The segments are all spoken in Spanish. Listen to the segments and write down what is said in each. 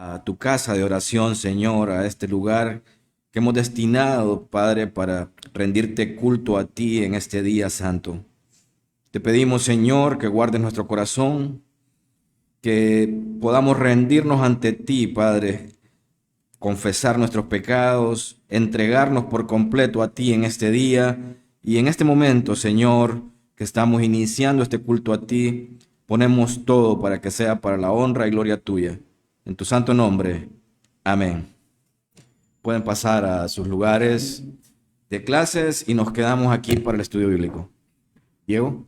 a tu casa de oración, Señor, a este lugar que hemos destinado, Padre, para rendirte culto a ti en este día santo. Te pedimos, Señor, que guardes nuestro corazón, que podamos rendirnos ante ti, Padre, confesar nuestros pecados, entregarnos por completo a ti en este día y en este momento, Señor, que estamos iniciando este culto a ti, ponemos todo para que sea para la honra y gloria tuya. En tu santo nombre, amén. Pueden pasar a sus lugares de clases y nos quedamos aquí para el estudio bíblico. Diego.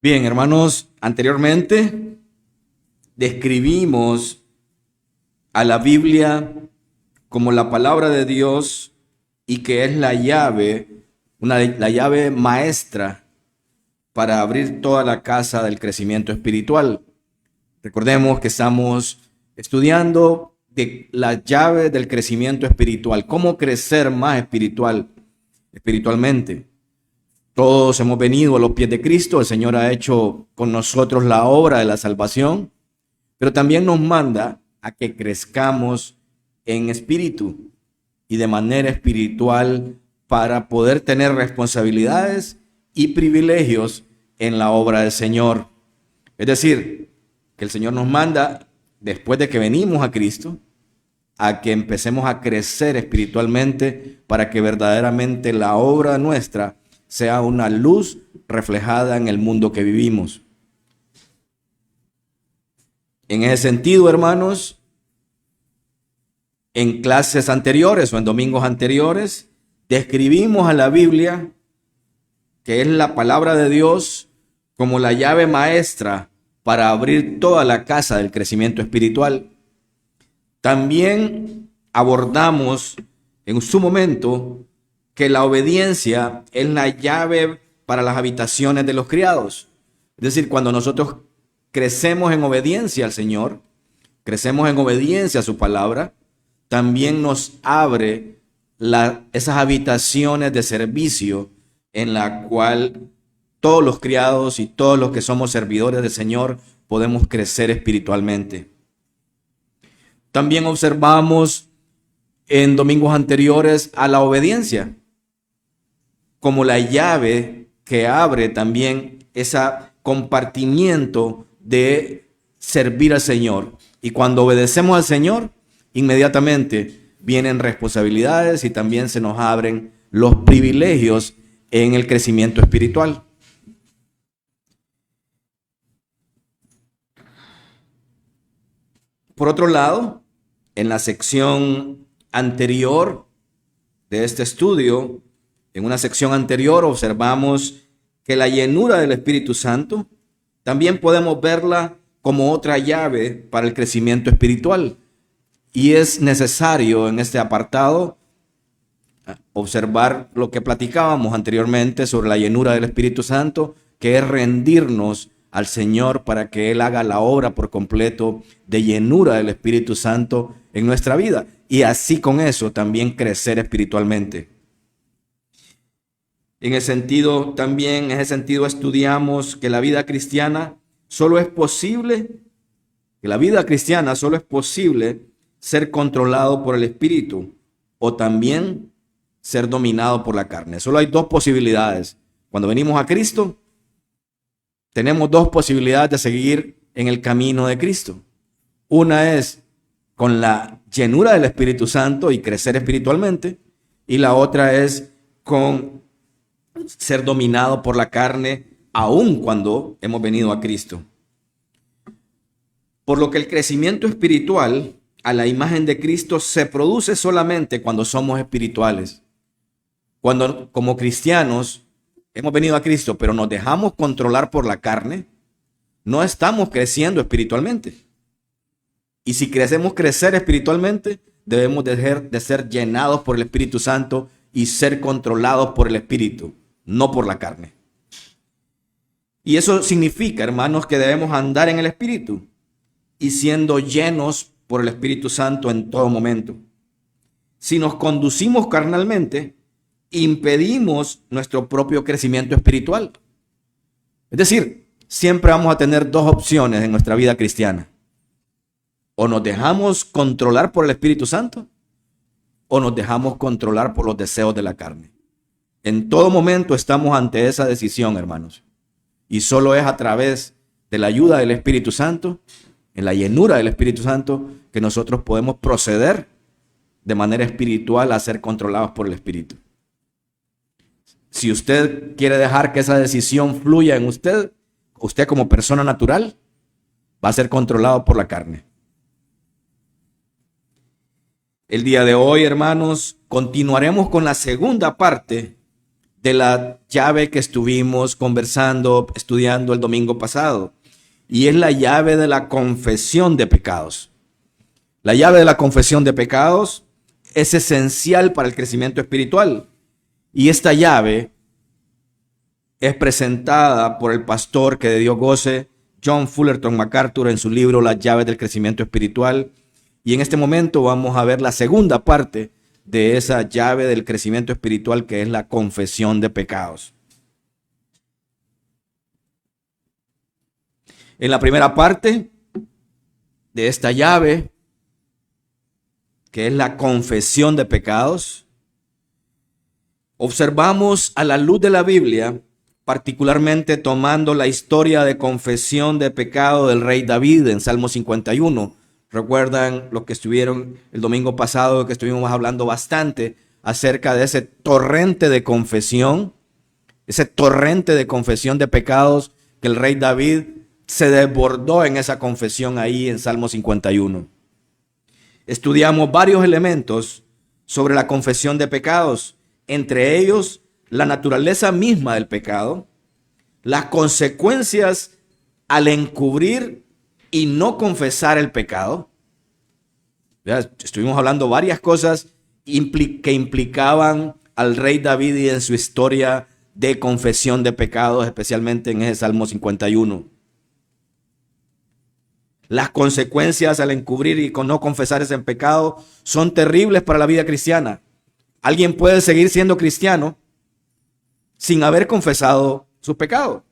Bien, hermanos, anteriormente describimos a la Biblia como la palabra de Dios y que es la llave, la llave maestra para abrir toda la casa del crecimiento espiritual. Recordemos que estamos estudiando de la llave del crecimiento espiritual, cómo crecer más espiritualmente. Todos hemos venido a los pies de Cristo, el Señor ha hecho con nosotros la obra de la salvación, pero también nos manda a que crezcamos en espíritu y de manera espiritual para poder tener responsabilidades y privilegios en la obra del Señor. Es decir, que el Señor nos manda, después de que venimos a Cristo, a que empecemos a crecer espiritualmente para que verdaderamente la obra nuestra sea una luz reflejada en el mundo que vivimos. En ese sentido, hermanos, en clases anteriores o en domingos anteriores, describimos a la Biblia, que es la palabra de Dios, como la llave maestra para abrir toda la casa del crecimiento espiritual. También abordamos en su momento que la obediencia es la llave para las habitaciones de los criados. Es decir, cuando nosotros crecemos en obediencia al Señor, crecemos en obediencia a su palabra, también nos abre esas habitaciones de servicio en la cual todos los criados y todos los que somos servidores del Señor podemos crecer espiritualmente. También observamos en domingos anteriores a la obediencia como la llave que abre también ese compartimiento de servir al Señor. Y cuando obedecemos al Señor, inmediatamente vienen responsabilidades y también se nos abren los privilegios en el crecimiento espiritual. Por otro lado, en la sección anterior de este estudio, en una sección anterior observamos que la llenura del Espíritu Santo también podemos verla como otra llave para el crecimiento espiritual. Y es necesario en este apartado observar lo que platicábamos anteriormente sobre la llenura del Espíritu Santo, que es rendirnos al Señor para que Él haga la obra por completo de llenura del Espíritu Santo en nuestra vida. Y así con eso también crecer espiritualmente. En ese sentido estudiamos que la vida cristiana solo es posible ser controlado por el Espíritu o también ser dominado por la carne. Solo hay dos posibilidades. Cuando venimos a Cristo, tenemos dos posibilidades de seguir en el camino de Cristo. Una es con la llenura del Espíritu Santo y crecer espiritualmente, y la otra es con ser dominado por la carne, aun cuando hemos venido a Cristo. Por lo que el crecimiento espiritual a la imagen de Cristo se produce solamente cuando somos espirituales. Cuando como cristianos hemos venido a Cristo, pero nos dejamos controlar por la carne, no estamos creciendo espiritualmente. Y si queremos crecer espiritualmente, debemos de ser llenados por el Espíritu Santo y ser controlados por el Espíritu, no por la carne. Y eso significa, hermanos, que debemos andar en el Espíritu y siendo llenos por el Espíritu Santo en todo momento. Si nos conducimos carnalmente, impedimos nuestro propio crecimiento espiritual. Es decir, siempre vamos a tener dos opciones en nuestra vida cristiana. O nos dejamos controlar por el Espíritu Santo, o nos dejamos controlar por los deseos de la carne. En todo momento estamos ante esa decisión, hermanos. Y solo es a través de la ayuda del Espíritu Santo, en la llenura del Espíritu Santo, que nosotros podemos proceder de manera espiritual a ser controlados por el Espíritu. Si usted quiere dejar que esa decisión fluya en usted, usted como persona natural va a ser controlado por la carne. El día de hoy, hermanos, continuaremos con la segunda parte de la llave que estuvimos conversando, estudiando el domingo pasado. Y es la llave de la confesión de pecados. La llave de la confesión de pecados es esencial para el crecimiento espiritual. Y esta llave es presentada por el pastor que de Dios goce, John Fullerton MacArthur, en su libro Las llaves del crecimiento espiritual. Y en este momento vamos a ver la segunda parte de esa llave del crecimiento espiritual, que es la confesión de pecados. En la primera parte de esta llave, que es la confesión de pecados, observamos a la luz de la Biblia, particularmente tomando la historia de confesión de pecado del rey David en Salmo 51. Recuerdan los que estuvieron el domingo pasado, que estuvimos hablando bastante acerca de ese torrente de confesión de pecados que el rey David se desbordó en esa confesión ahí en Salmo 51. Estudiamos varios elementos sobre la confesión de pecados, entre ellos la naturaleza misma del pecado, las consecuencias al encubrir y no confesar el pecado. Estuvimos hablando varias cosas que implicaban al rey David y en su historia de confesión de pecados, especialmente en ese Salmo 51. Las consecuencias al encubrir y no confesar ese pecado son terribles para la vida cristiana. Alguien puede seguir siendo cristiano sin haber confesado su pecado,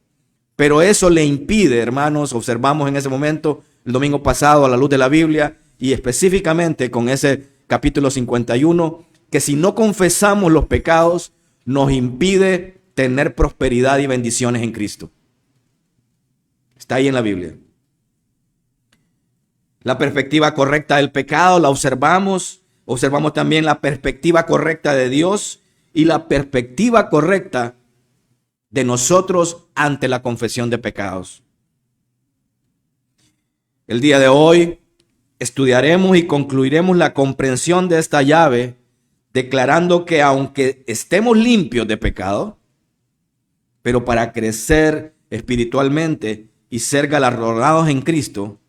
pero eso le impide, hermanos, observamos en ese momento el domingo pasado a la luz de la Biblia y específicamente con ese capítulo 51, que si no confesamos los pecados nos impide tener prosperidad y bendiciones en Cristo. Está ahí en la Biblia. La perspectiva correcta del pecado la observamos también la perspectiva correcta de Dios y la perspectiva correcta de nosotros ante la confesión de pecados. El día de hoy estudiaremos y concluiremos la comprensión de esta llave, declarando que aunque estemos limpios de pecado, pero para crecer espiritualmente y ser galardonados en Cristo,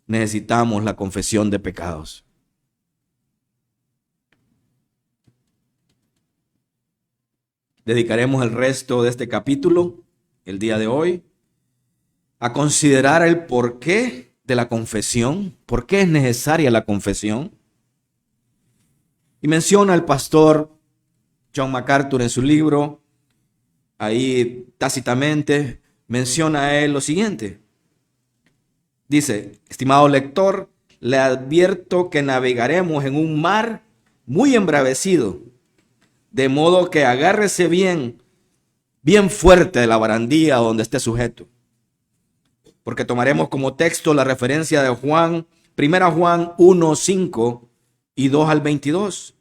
necesitamos la confesión de pecados. Dedicaremos el resto de este capítulo, el día de hoy, a considerar el porqué de la confesión, por qué es necesaria la confesión. Y menciona el pastor John MacArthur en su libro, ahí tácitamente menciona a él lo siguiente. Dice: estimado lector, le advierto que navegaremos en un mar muy embravecido, de modo que agárrese bien fuerte de la barandilla donde esté sujeto. Porque tomaremos como texto la referencia de Juan, 1 Juan 1, 5 y 2 al 22.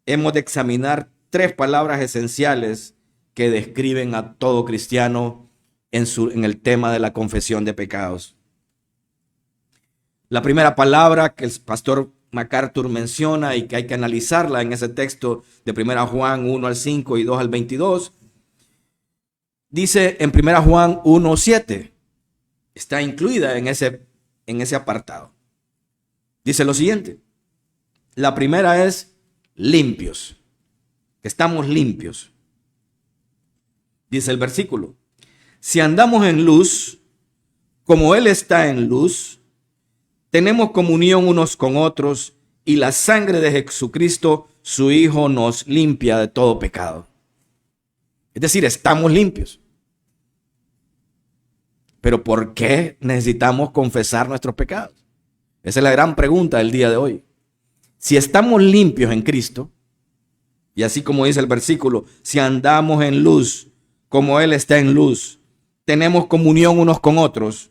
Hemos de examinar 3 palabras esenciales que describen a todo cristiano en el tema de la confesión de pecados. La primera palabra que el pastor MacArthur menciona y que hay que analizarla en ese texto de 1 Juan 1 al 5 y 2 al 22, dice en 1 Juan 1, 7, está incluida en ese apartado. Dice lo siguiente: la primera es limpios. que estamos limpios. Dice el versículo: si andamos en luz, como Él está en luz, tenemos comunión unos con otros, y la sangre de Jesucristo, su Hijo, nos limpia de todo pecado. Es decir, estamos limpios. Pero ¿por qué necesitamos confesar nuestros pecados? Esa es la gran pregunta del día de hoy. Si estamos limpios en Cristo, y así como dice el versículo, si andamos en luz, como Él está en luz, tenemos comunión unos con otros,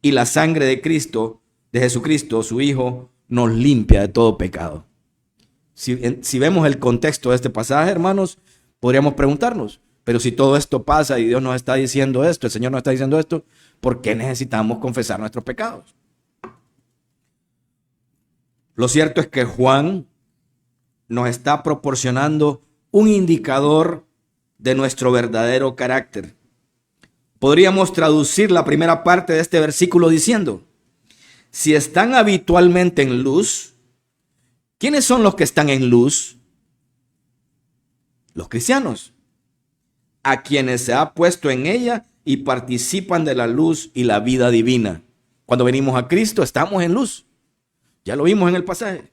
y la sangre de Cristo, de Jesucristo, su Hijo, nos limpia de todo pecado. Si vemos el contexto de este pasaje, hermanos, podríamos preguntarnos, pero si todo esto pasa y Dios nos está diciendo esto, el Señor nos está diciendo esto, ¿por qué necesitamos confesar nuestros pecados? Lo cierto es que Juan nos está proporcionando un indicador de nuestro verdadero carácter. Podríamos traducir la primera parte de este versículo diciendo: si están habitualmente en luz, ¿quiénes son los que están en luz? Los cristianos, a quienes se ha puesto en ella y participan de la luz y la vida divina. Cuando venimos a Cristo, estamos en luz. Ya lo vimos en el pasaje.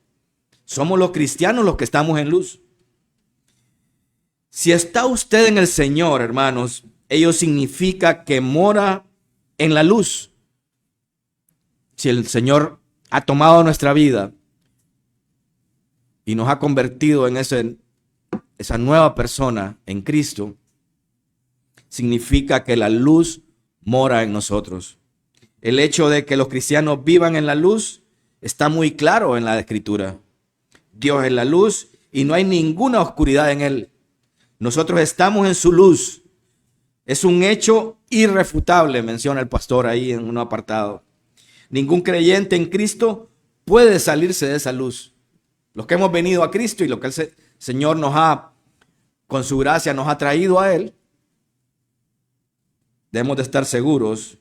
Somos los cristianos los que estamos en luz. Si está usted en el Señor, hermanos, ello significa que mora en la luz. Si el Señor ha tomado nuestra vida y nos ha convertido en esa nueva persona en Cristo, significa que la luz mora en nosotros. El hecho de que los cristianos vivan en la luz está muy claro en la Escritura. Dios es la luz y no hay ninguna oscuridad en Él. Nosotros estamos en su luz. Es un hecho irrefutable, menciona el pastor ahí en un apartado. Ningún creyente en Cristo puede salirse de esa luz. Los que hemos venido a Cristo y lo que el Señor con su gracia nos ha traído a Él, debemos de estar seguros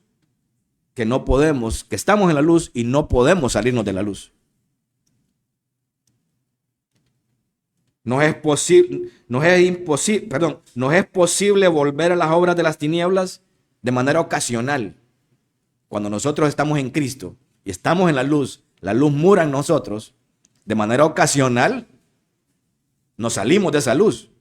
que que estamos en la luz y no podemos salirnos de la luz. Nos es posible volver a las obras de las tinieblas de manera ocasional. Cuando nosotros estamos en Cristo y estamos en la luz mora en nosotros, de manera ocasional nos salimos de esa luz,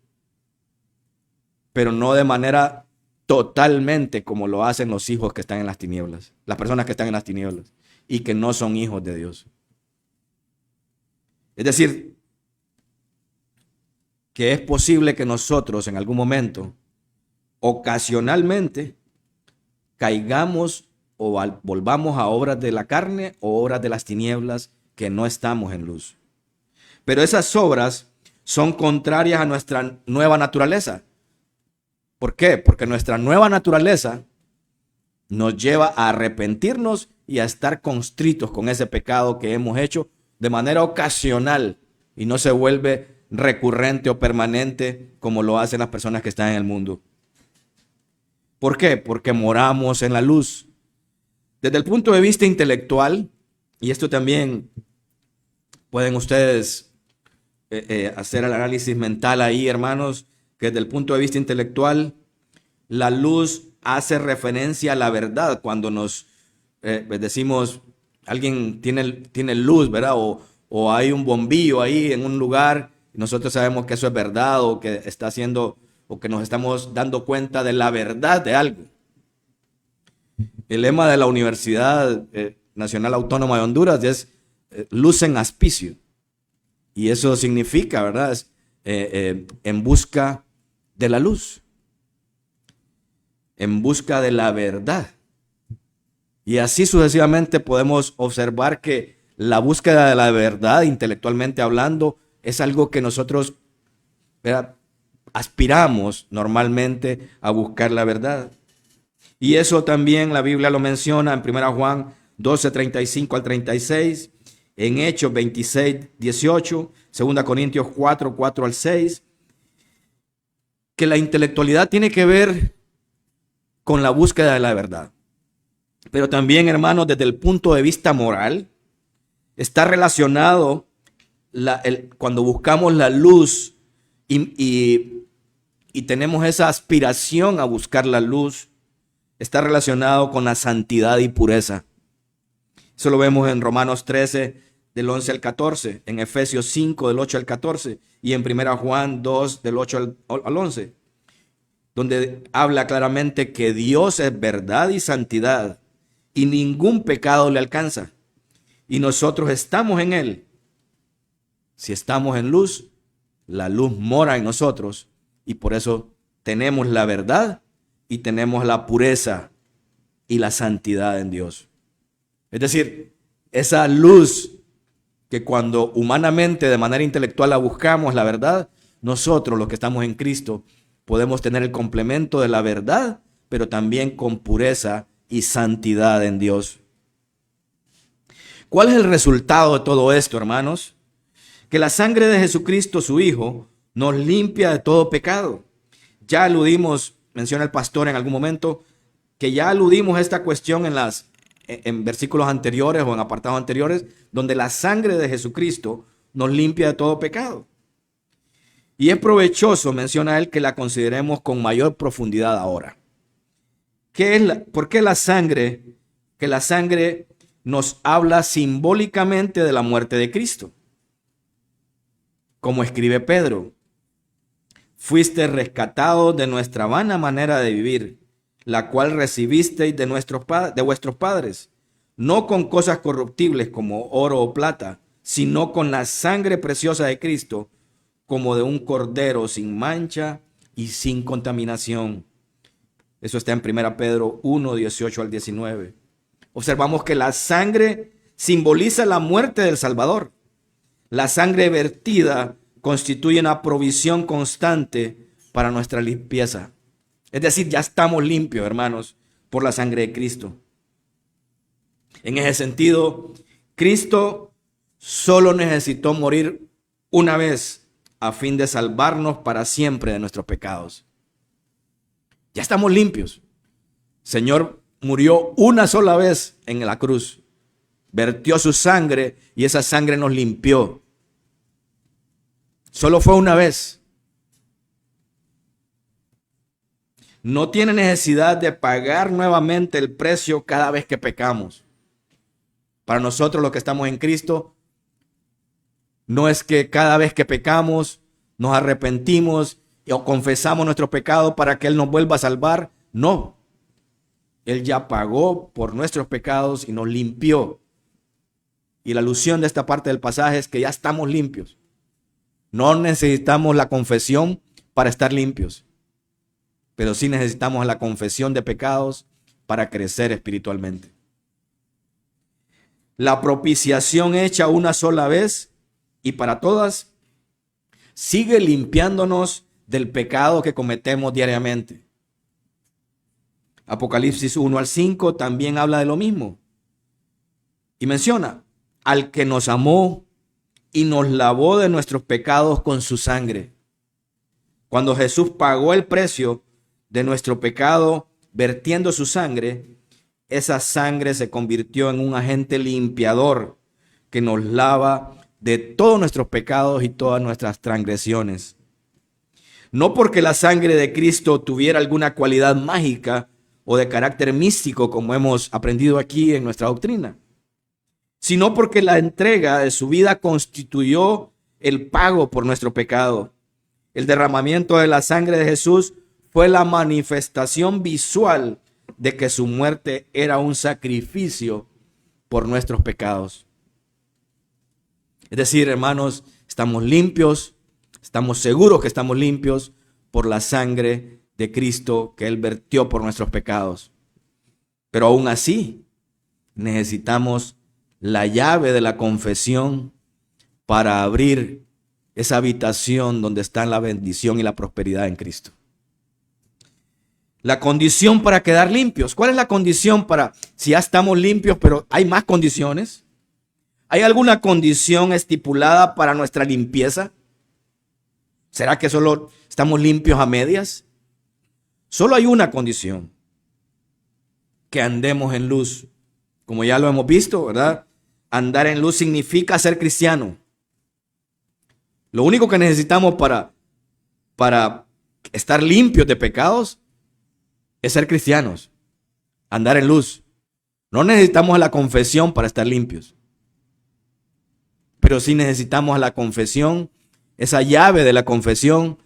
pero no de manera totalmente como lo hacen los hijos que están en las tinieblas, las personas que están en las tinieblas y que no son hijos de Dios. Es decir, que es posible que nosotros en algún momento, ocasionalmente, caigamos o volvamos a obras de la carne o obras de las tinieblas, que no estamos en luz. Pero esas obras son contrarias a nuestra nueva naturaleza. ¿Por qué? Porque nuestra nueva naturaleza nos lleva a arrepentirnos y a estar constritos con ese pecado que hemos hecho de manera ocasional y no se vuelve recurrente o permanente como lo hacen las personas que están en el mundo. ¿Por qué? Porque moramos en la luz. Desde el punto de vista intelectual, y esto también pueden ustedes hacer el análisis mental ahí, hermanos, que desde el punto de vista intelectual, la luz hace referencia a la verdad. Cuando nos decimos, alguien tiene luz, ¿verdad? O hay un bombillo ahí en un lugar, nosotros sabemos que eso es verdad o que está haciendo o que nos estamos dando cuenta de la verdad de algo. El lema de la Universidad Nacional Autónoma de Honduras es luz en aspicio. Y eso significa, ¿verdad? En busca de la luz. En busca de la verdad. Y así sucesivamente podemos observar que la búsqueda de la verdad, intelectualmente hablando, es algo que nosotros, ¿verdad?, aspiramos normalmente a buscar la verdad. Y eso también la Biblia lo menciona en 1 Juan 12, 35 al 36, en Hechos 26, 18, 2 Corintios 4, 4 al 6, que la intelectualidad tiene que ver con la búsqueda de la verdad. Pero también, hermanos, desde el punto de vista moral, está relacionado cuando buscamos la luz y tenemos esa aspiración a buscar la luz, está relacionado con la santidad y pureza. Eso lo vemos en Romanos 13, del 11 al 14, en Efesios 5, del 8 al 14, y en 1 Juan 2, del 8 al 11, donde habla claramente que Dios es verdad y santidad, y ningún pecado le alcanza. Y nosotros estamos en Él. Si estamos en luz, la luz mora en nosotros, y por eso tenemos la verdad y tenemos la pureza y la santidad en Dios. Es decir, esa luz que cuando humanamente, de manera intelectual la buscamos, la verdad, nosotros los que estamos en Cristo podemos tener el complemento de la verdad, pero también con pureza y santidad en Dios. ¿Cuál es el resultado de todo esto, hermanos? Que la sangre de Jesucristo, su Hijo, nos limpia de todo pecado. Ya aludimos, menciona el pastor en algún momento, que ya aludimos a esta cuestión en versículos anteriores o en apartados anteriores, donde la sangre de Jesucristo nos limpia de todo pecado. Y es provechoso, menciona él, que la consideremos con mayor profundidad ahora. ¿Por qué la sangre? Que la sangre nos habla simbólicamente de la muerte de Cristo. Como escribe Pedro, fuiste rescatados de nuestra vana manera de vivir, la cual recibisteis de vuestros padres, no con cosas corruptibles como oro o plata, sino con la sangre preciosa de Cristo, como de un cordero sin mancha y sin contaminación. Eso está en 1 Pedro 1, 18 al 19. Observamos que la sangre simboliza la muerte del Salvador. La sangre vertida constituye una provisión constante para nuestra limpieza. Es decir, ya estamos limpios, hermanos, por la sangre de Cristo. En ese sentido, Cristo solo necesitó morir una vez a fin de salvarnos para siempre de nuestros pecados. Ya estamos limpios. El Señor murió una sola vez en la cruz. Vertió su sangre y esa sangre nos limpió. Solo fue una vez. No tiene necesidad de pagar nuevamente el precio cada vez que pecamos. Para nosotros los que estamos en Cristo, no es que cada vez que pecamos nos arrepentimos o confesamos nuestro pecado para que Él nos vuelva a salvar. No. Él ya pagó por nuestros pecados y nos limpió. Y la alusión de esta parte del pasaje es que ya estamos limpios. No necesitamos la confesión para estar limpios, pero sí necesitamos la confesión de pecados para crecer espiritualmente. La propiciación hecha una sola vez y para todas sigue limpiándonos del pecado que cometemos diariamente. Apocalipsis 1 al 5 también habla de lo mismo. Y menciona, al que nos amó y nos lavó de nuestros pecados con su sangre. Cuando Jesús pagó el precio de nuestro pecado vertiendo su sangre, esa sangre se convirtió en un agente limpiador que nos lava de todos nuestros pecados y todas nuestras transgresiones. No porque la sangre de Cristo tuviera alguna cualidad mágica o de carácter místico, como hemos aprendido aquí en nuestra doctrina, sino porque la entrega de su vida constituyó el pago por nuestro pecado. El derramamiento de la sangre de Jesús fue la manifestación visual de que su muerte era un sacrificio por nuestros pecados. Es decir, hermanos, estamos limpios, estamos seguros que estamos limpios por la sangre de Cristo que Él vertió por nuestros pecados. Pero aún así, necesitamos la llave de la confesión para abrir esa habitación donde están la bendición y la prosperidad en Cristo. La condición para quedar limpios. ¿Cuál es la condición para, si ya estamos limpios, pero hay más condiciones? ¿Hay alguna condición estipulada para nuestra limpieza? ¿Será que solo estamos limpios a medias? Solo hay una condición: que andemos en luz. Como ya lo hemos visto, ¿verdad? Andar en luz significa ser cristiano. Lo único que necesitamos para para estar limpios de pecados es ser cristianos, andar en luz. No necesitamos la confesión para estar limpios, pero sí necesitamos la confesión, esa llave de la confesión,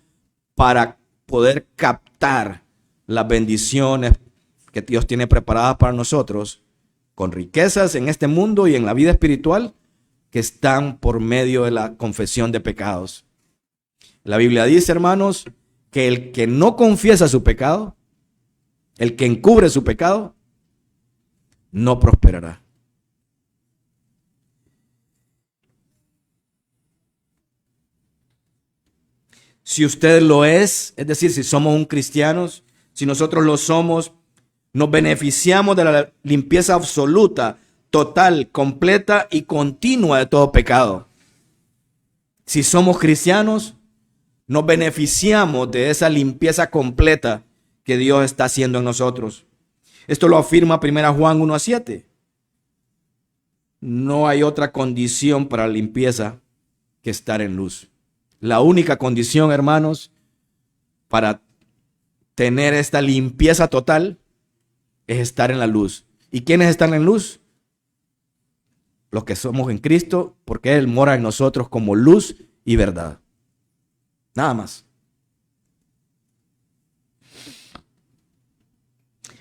para poder captar las bendiciones que Dios tiene preparadas para nosotros, con riquezas en este mundo y en la vida espiritual, que están por medio de la confesión de pecados. La Biblia dice, hermanos, que el que no confiesa su pecado, el que encubre su pecado, no prosperará. Si usted lo es decir, si somos un cristianos, si nosotros lo somos, nos beneficiamos de la limpieza absoluta, total, completa y continua de todo pecado. Si somos cristianos, nos beneficiamos de esa limpieza completa que Dios está haciendo en nosotros. Esto lo afirma 1 Juan 1:7. No hay otra condición para la limpieza que estar en luz. La única condición, hermanos, para tener esta limpieza total es estar en la luz. ¿Y quiénes están en luz? Los que somos en Cristo, porque Él mora en nosotros como luz y verdad. Nada más.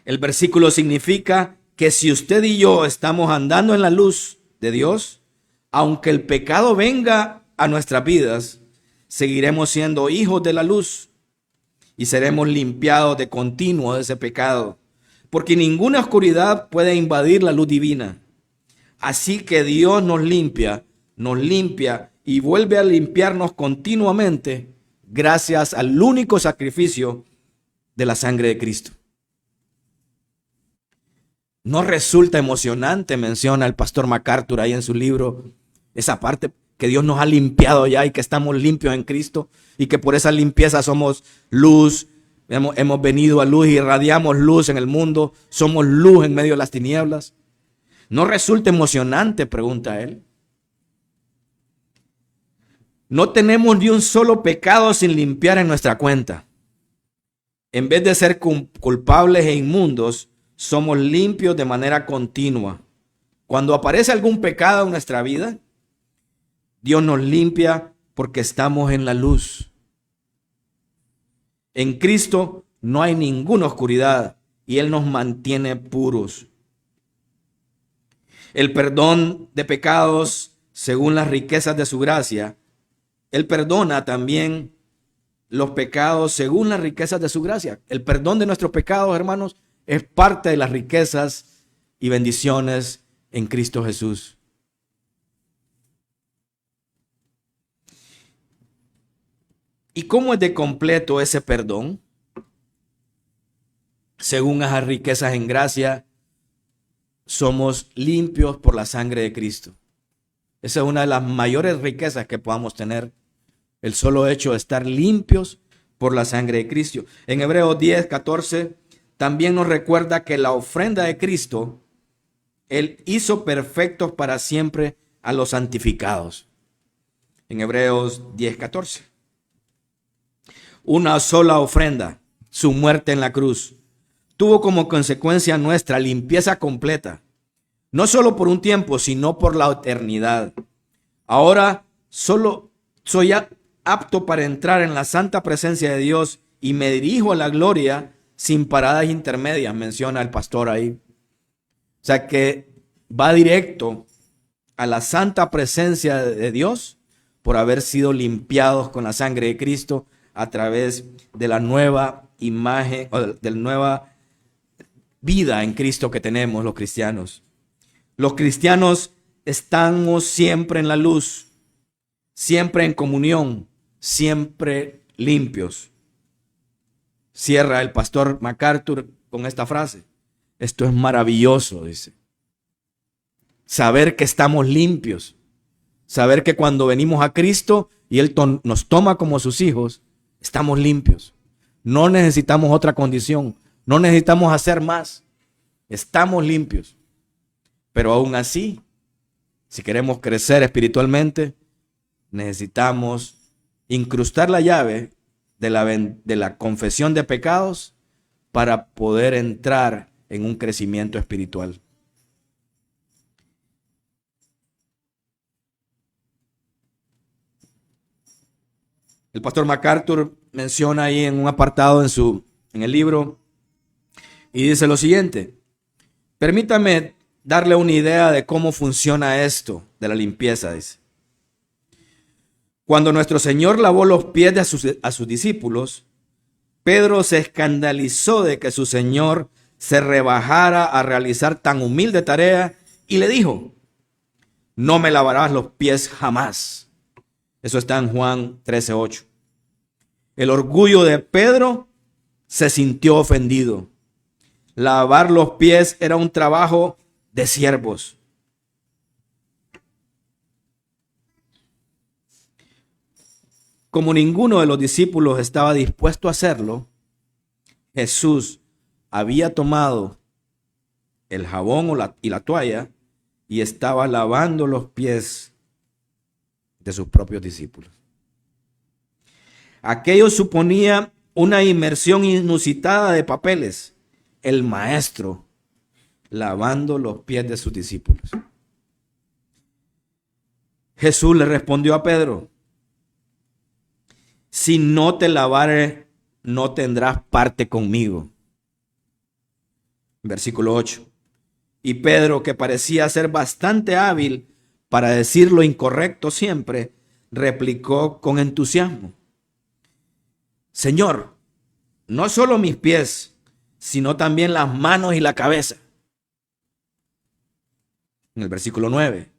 El versículo significa que si usted y yo estamos andando en la luz de Dios, aunque el pecado venga a nuestras vidas, seguiremos siendo hijos de la luz y seremos limpiados de continuo de ese pecado, porque ninguna oscuridad puede invadir la luz divina. Así que Dios nos limpia y vuelve a limpiarnos continuamente gracias al único sacrificio de la sangre de Cristo. No resulta emocionante, menciona el pastor MacArthur ahí en su libro, esa parte que Dios nos ha limpiado ya y que estamos limpios en Cristo y que por esa limpieza somos luz, hemos venido a luz y irradiamos luz en el mundo, somos luz en medio de las tinieblas. ¿No resulta emocionante?, pregunta él. No tenemos ni un solo pecado sin limpiar en nuestra cuenta. En vez de ser culpables e inmundos, somos limpios de manera continua. Cuando aparece algún pecado en nuestra vida, Dios nos limpia porque estamos en la luz. En Cristo no hay ninguna oscuridad y Él nos mantiene puros. El perdón de pecados, según las riquezas de su gracia, Él perdona también los pecados según las riquezas de su gracia. El perdón de nuestros pecados, hermanos, es parte de las riquezas y bendiciones en Cristo Jesús. ¿Y cómo es de completo ese perdón? Según esas riquezas en gracia, somos limpios por la sangre de Cristo. Esa es una de las mayores riquezas que podamos tener, el solo hecho de estar limpios por la sangre de Cristo. En Hebreos 10:14 también nos recuerda que la ofrenda de Cristo, Él hizo perfectos para siempre a los santificados. En Hebreos 10:14. Una sola ofrenda, su muerte en la cruz, tuvo como consecuencia nuestra limpieza completa, no solo por un tiempo, sino por la eternidad. Ahora solo soy apto para entrar en la santa presencia de Dios y me dirijo a la gloria sin paradas intermedias, menciona el pastor ahí. O sea que va directo a la santa presencia de Dios por haber sido limpiados con la sangre de Cristo a través de la nueva imagen o de la nueva vida en Cristo que tenemos los cristianos. Los cristianos estamos siempre en la luz, siempre en comunión, siempre limpios. Cierra el pastor MacArthur con esta frase. Esto es maravilloso, dice. Saber que estamos limpios. Saber que cuando venimos a Cristo y Él nos toma como sus hijos, estamos limpios. No necesitamos otra condición. No necesitamos hacer más. Estamos limpios. Pero aún así, si queremos crecer espiritualmente, necesitamos incrustar la llave de la confesión de pecados para poder entrar en un crecimiento espiritual. El pastor MacArthur menciona ahí en un apartado en el libro y dice lo siguiente: permítame darle una idea de cómo funciona esto de la limpieza, dice. Cuando nuestro Señor lavó los pies a sus discípulos, Pedro se escandalizó de que su Señor se rebajara a realizar tan humilde tarea y le dijo: no me lavarás los pies jamás. Eso está en Juan 13:8. El orgullo de Pedro se sintió ofendido. Lavar los pies era un trabajo de siervos. Como ninguno de los discípulos estaba dispuesto a hacerlo, Jesús había tomado el jabón y la toalla y estaba lavando los pies de sus propios discípulos. Aquello suponía una inmersión inusitada de papeles. El maestro lavando los pies de sus discípulos. Jesús le respondió a Pedro: si no te lavare, no tendrás parte conmigo. Versículo 8. Y Pedro, que parecía ser bastante hábil para decir lo incorrecto siempre, replicó con entusiasmo: Señor, no solo mis pies, sino también las manos y la cabeza. En el versículo 9.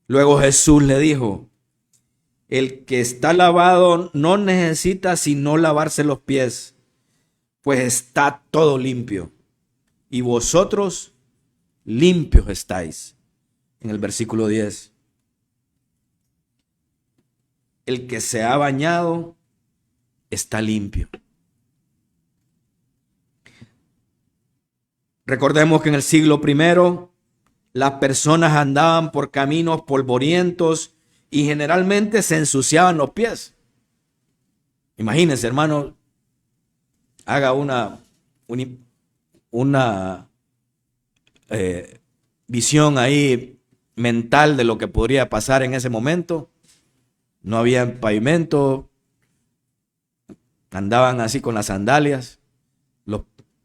Luego Jesús le dijo: el que está lavado no necesita sino lavarse los pies, pues está todo limpio. Y vosotros limpios estáis. En el versículo 10. El que se ha bañado está limpio. Recordemos que en el siglo I las personas andaban por caminos polvorientos y generalmente se ensuciaban los pies. Imagínense, hermano, haga una visión ahí mental de lo que podría pasar en ese momento. No había pavimento, andaban así con las sandalias.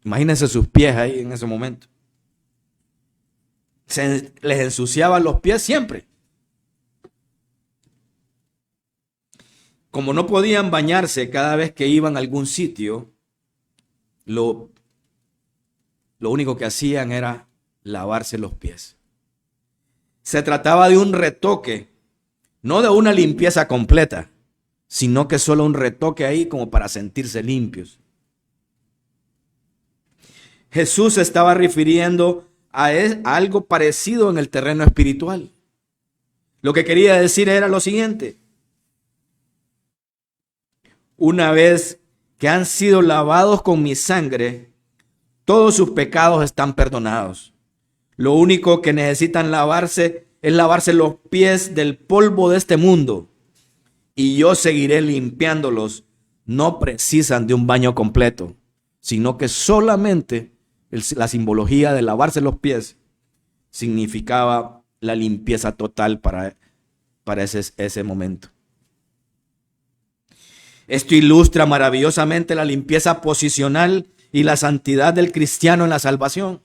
Imagínense sus pies ahí en ese momento. Les ensuciaban los pies siempre. Como no podían bañarse cada vez que iban a algún sitio, lo único que hacían era lavarse los pies. Se trataba de un retoque, no de una limpieza completa, sino que solo un retoque ahí como para sentirse limpios. Jesús se estaba refiriendo a algo parecido en el terreno espiritual. Lo que quería decir era lo siguiente: una vez que han sido lavados con mi sangre, todos sus pecados están perdonados. Lo único que necesitan lavarse es lavarse los pies del polvo de este mundo, y yo seguiré limpiándolos. No precisan de un baño completo, sino que solamente la simbología de lavarse los pies significaba la limpieza total para ese momento. Esto ilustra maravillosamente la limpieza posicional y la santidad del cristiano en la salvación.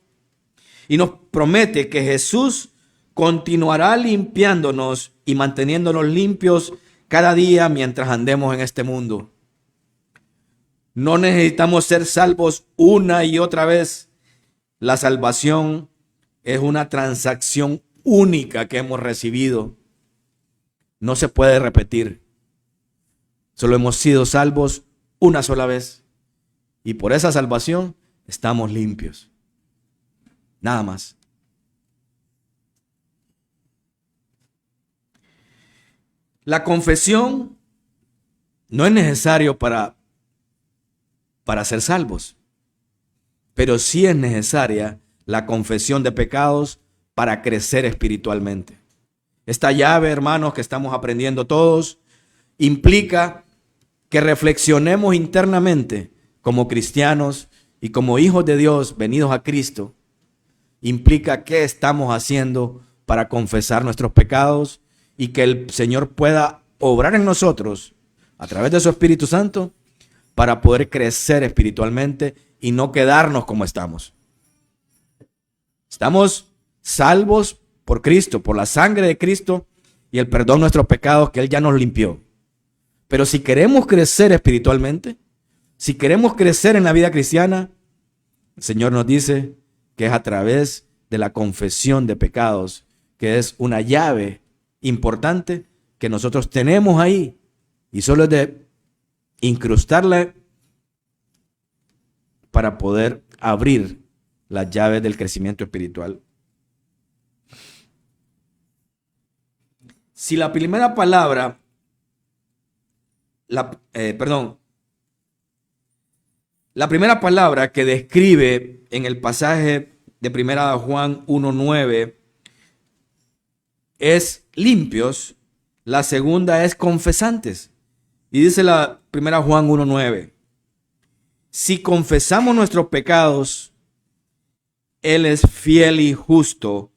Y nos promete que Jesús continuará limpiándonos y manteniéndonos limpios cada día mientras andemos en este mundo. No necesitamos ser salvos una y otra vez. La salvación es una transacción única que hemos recibido. No se puede repetir. Solo hemos sido salvos una sola vez. Y por esa salvación estamos limpios. Nada más. La confesión no es necesario para ser salvos, pero sí es necesaria la confesión de pecados para crecer espiritualmente. Esta llave, hermanos, que estamos aprendiendo todos, implica que reflexionemos internamente como cristianos y como hijos de Dios venidos a Cristo, implica qué estamos haciendo para confesar nuestros pecados y que el Señor pueda obrar en nosotros a través de su Espíritu Santo para poder crecer espiritualmente y no quedarnos como estamos. Estamos salvos por Cristo, por la sangre de Cristo y el perdón de nuestros pecados que Él ya nos limpió. Pero si queremos crecer espiritualmente, si queremos crecer en la vida cristiana, el Señor nos dice que es a través de la confesión de pecados, que es una llave importante que nosotros tenemos ahí y solo es de incrustarla para poder abrir las llaves del crecimiento espiritual. Si la primera palabra, la primera palabra que describe en el pasaje de 1 Juan 1:9 es limpios, la segunda es confesantes. Y dice la 1 Juan 1:9, si confesamos nuestros pecados, Él es fiel y justo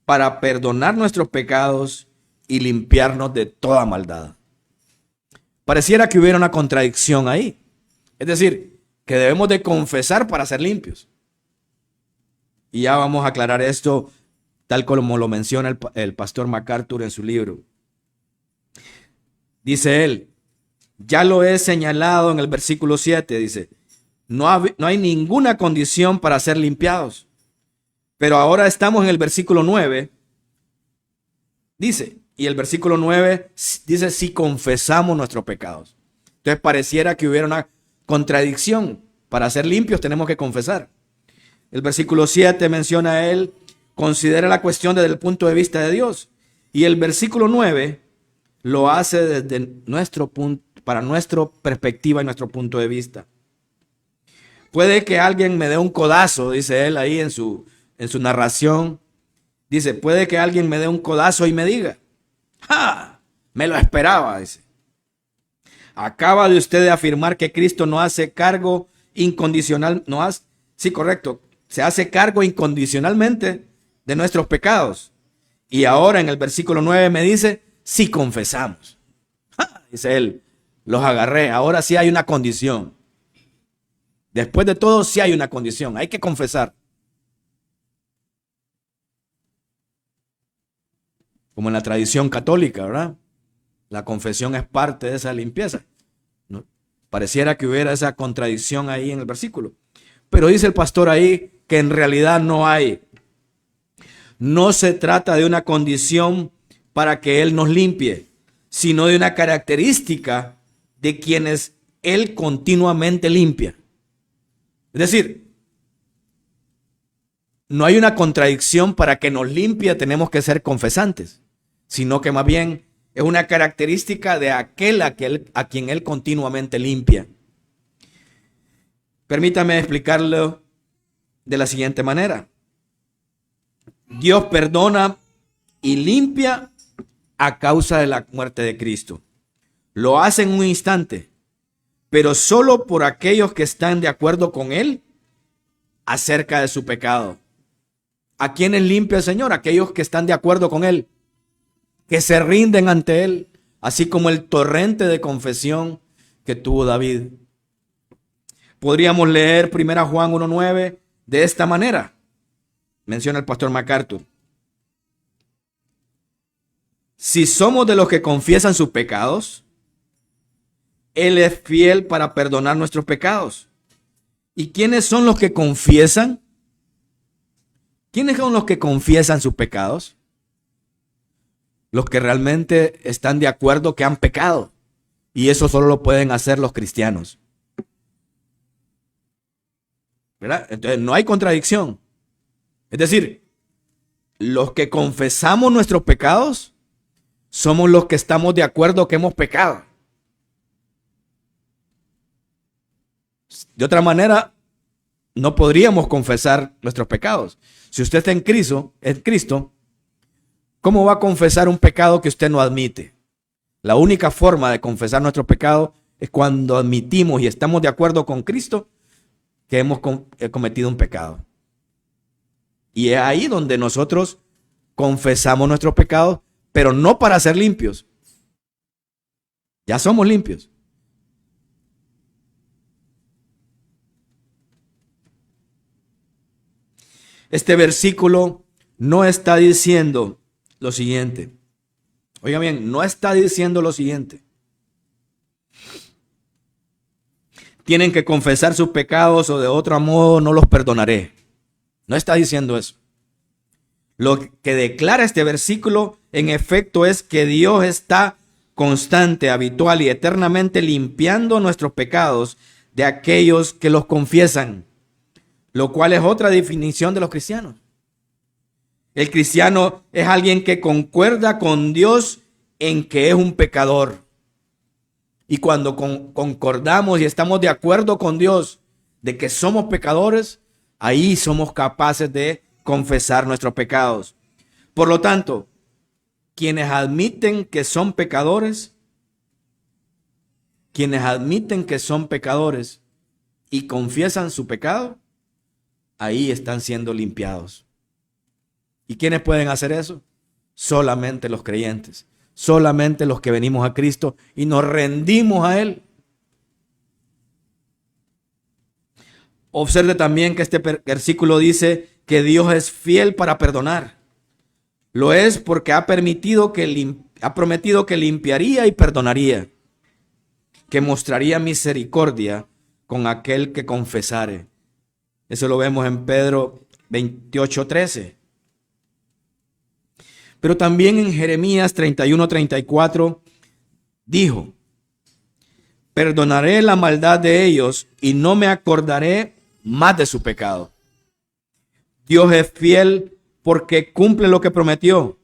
para perdonar nuestros pecados y limpiarnos de toda maldad. Pareciera que hubiera una contradicción ahí. Es decir, que debemos de confesar para ser limpios. Y ya vamos a aclarar esto tal como lo menciona el pastor MacArthur en su libro. Dice él, ya lo he señalado en el versículo 7, dice, no hay ninguna condición para ser limpiados. Pero ahora estamos en el versículo 9, dice, y el versículo 9 dice, si confesamos nuestros pecados. Entonces pareciera que hubiera una contradicción. Para ser limpios tenemos que confesar. El versículo 7 menciona a él, considera la cuestión desde el punto de vista de Dios. Y el versículo 9 lo hace desde nuestro punto, para nuestra perspectiva y nuestro punto de vista. Puede que alguien me dé un codazo, dice él ahí en su narración. Dice, puede que alguien me dé un codazo y me diga, ¡ja! Me lo esperaba, dice. Acaba de usted de afirmar que Cristo no hace cargo incondicional, sí, correcto, se hace cargo incondicionalmente de nuestros pecados. Y ahora en el versículo 9 me dice, si confesamos. ¡Ja! Dice él, los agarré, ahora sí hay una condición. Después de todo, sí hay una condición, hay que confesar. Como en la tradición católica, ¿verdad? La confesión es parte de esa limpieza. ¿No? Pareciera que hubiera esa contradicción ahí en el versículo. Pero dice el pastor ahí que en realidad no hay. No se trata de una condición para que Él nos limpie, sino de una característica de quienes Él continuamente limpia. Es decir, no hay una contradicción para que nos limpie, tenemos que ser confesantes, sino que más bien es una característica de aquel a quien Él continuamente limpia. Permítame explicarlo de la siguiente manera. Dios perdona y limpia a causa de la muerte de Cristo. Lo hace en un instante, pero solo por aquellos que están de acuerdo con Él acerca de su pecado. ¿A quiénes limpia el Señor? Aquellos que están de acuerdo con Él, que se rinden ante Él, así como el torrente de confesión que tuvo David. Podríamos leer 1 Juan 1:9 de esta manera. Menciona el pastor MacArthur. Si somos de los que confiesan sus pecados, Él es fiel para perdonar nuestros pecados. ¿Y quiénes son los que confiesan? ¿Quiénes son los que confiesan sus pecados? Los que realmente están de acuerdo que han pecado. Y eso solo lo pueden hacer los cristianos. ¿Verdad? Entonces no hay contradicción. Es decir, los que confesamos nuestros pecados somos los que estamos de acuerdo que hemos pecado. De otra manera, no podríamos confesar nuestros pecados. Si usted está en Cristo, ¿cómo va a confesar un pecado que usted no admite? La única forma de confesar nuestro pecado es cuando admitimos y estamos de acuerdo con Cristo que hemos cometido un pecado. Y es ahí donde nosotros confesamos nuestros pecados, pero no para ser limpios. Ya somos limpios. Este versículo no está diciendo lo siguiente. Oiga bien, no está diciendo lo siguiente. Tienen que confesar sus pecados o de otro modo no los perdonaré. No está diciendo eso. Lo que declara este versículo en efecto es que Dios está constante, habitual y eternamente limpiando nuestros pecados de aquellos que los confiesan, lo cual es otra definición de los cristianos. El cristiano es alguien que concuerda con Dios en que es un pecador. Y cuando concordamos y estamos de acuerdo con Dios de que somos pecadores, ahí somos capaces de confesar nuestros pecados. Por lo tanto, quienes admiten que son pecadores y confiesan su pecado, ahí están siendo limpiados. ¿Y quiénes pueden hacer eso? Solamente los creyentes, solamente los que venimos a Cristo y nos rendimos a Él. Observe también que este versículo dice que Dios es fiel para perdonar. Lo es porque ha prometido que limpiaría y perdonaría, que mostraría misericordia con aquel que confesare. Eso lo vemos en Pedro 28:13. Pero también en Jeremías 31:34 dijo: perdonaré la maldad de ellos y no me acordaré más de su pecado. Dios es fiel porque cumple lo que prometió.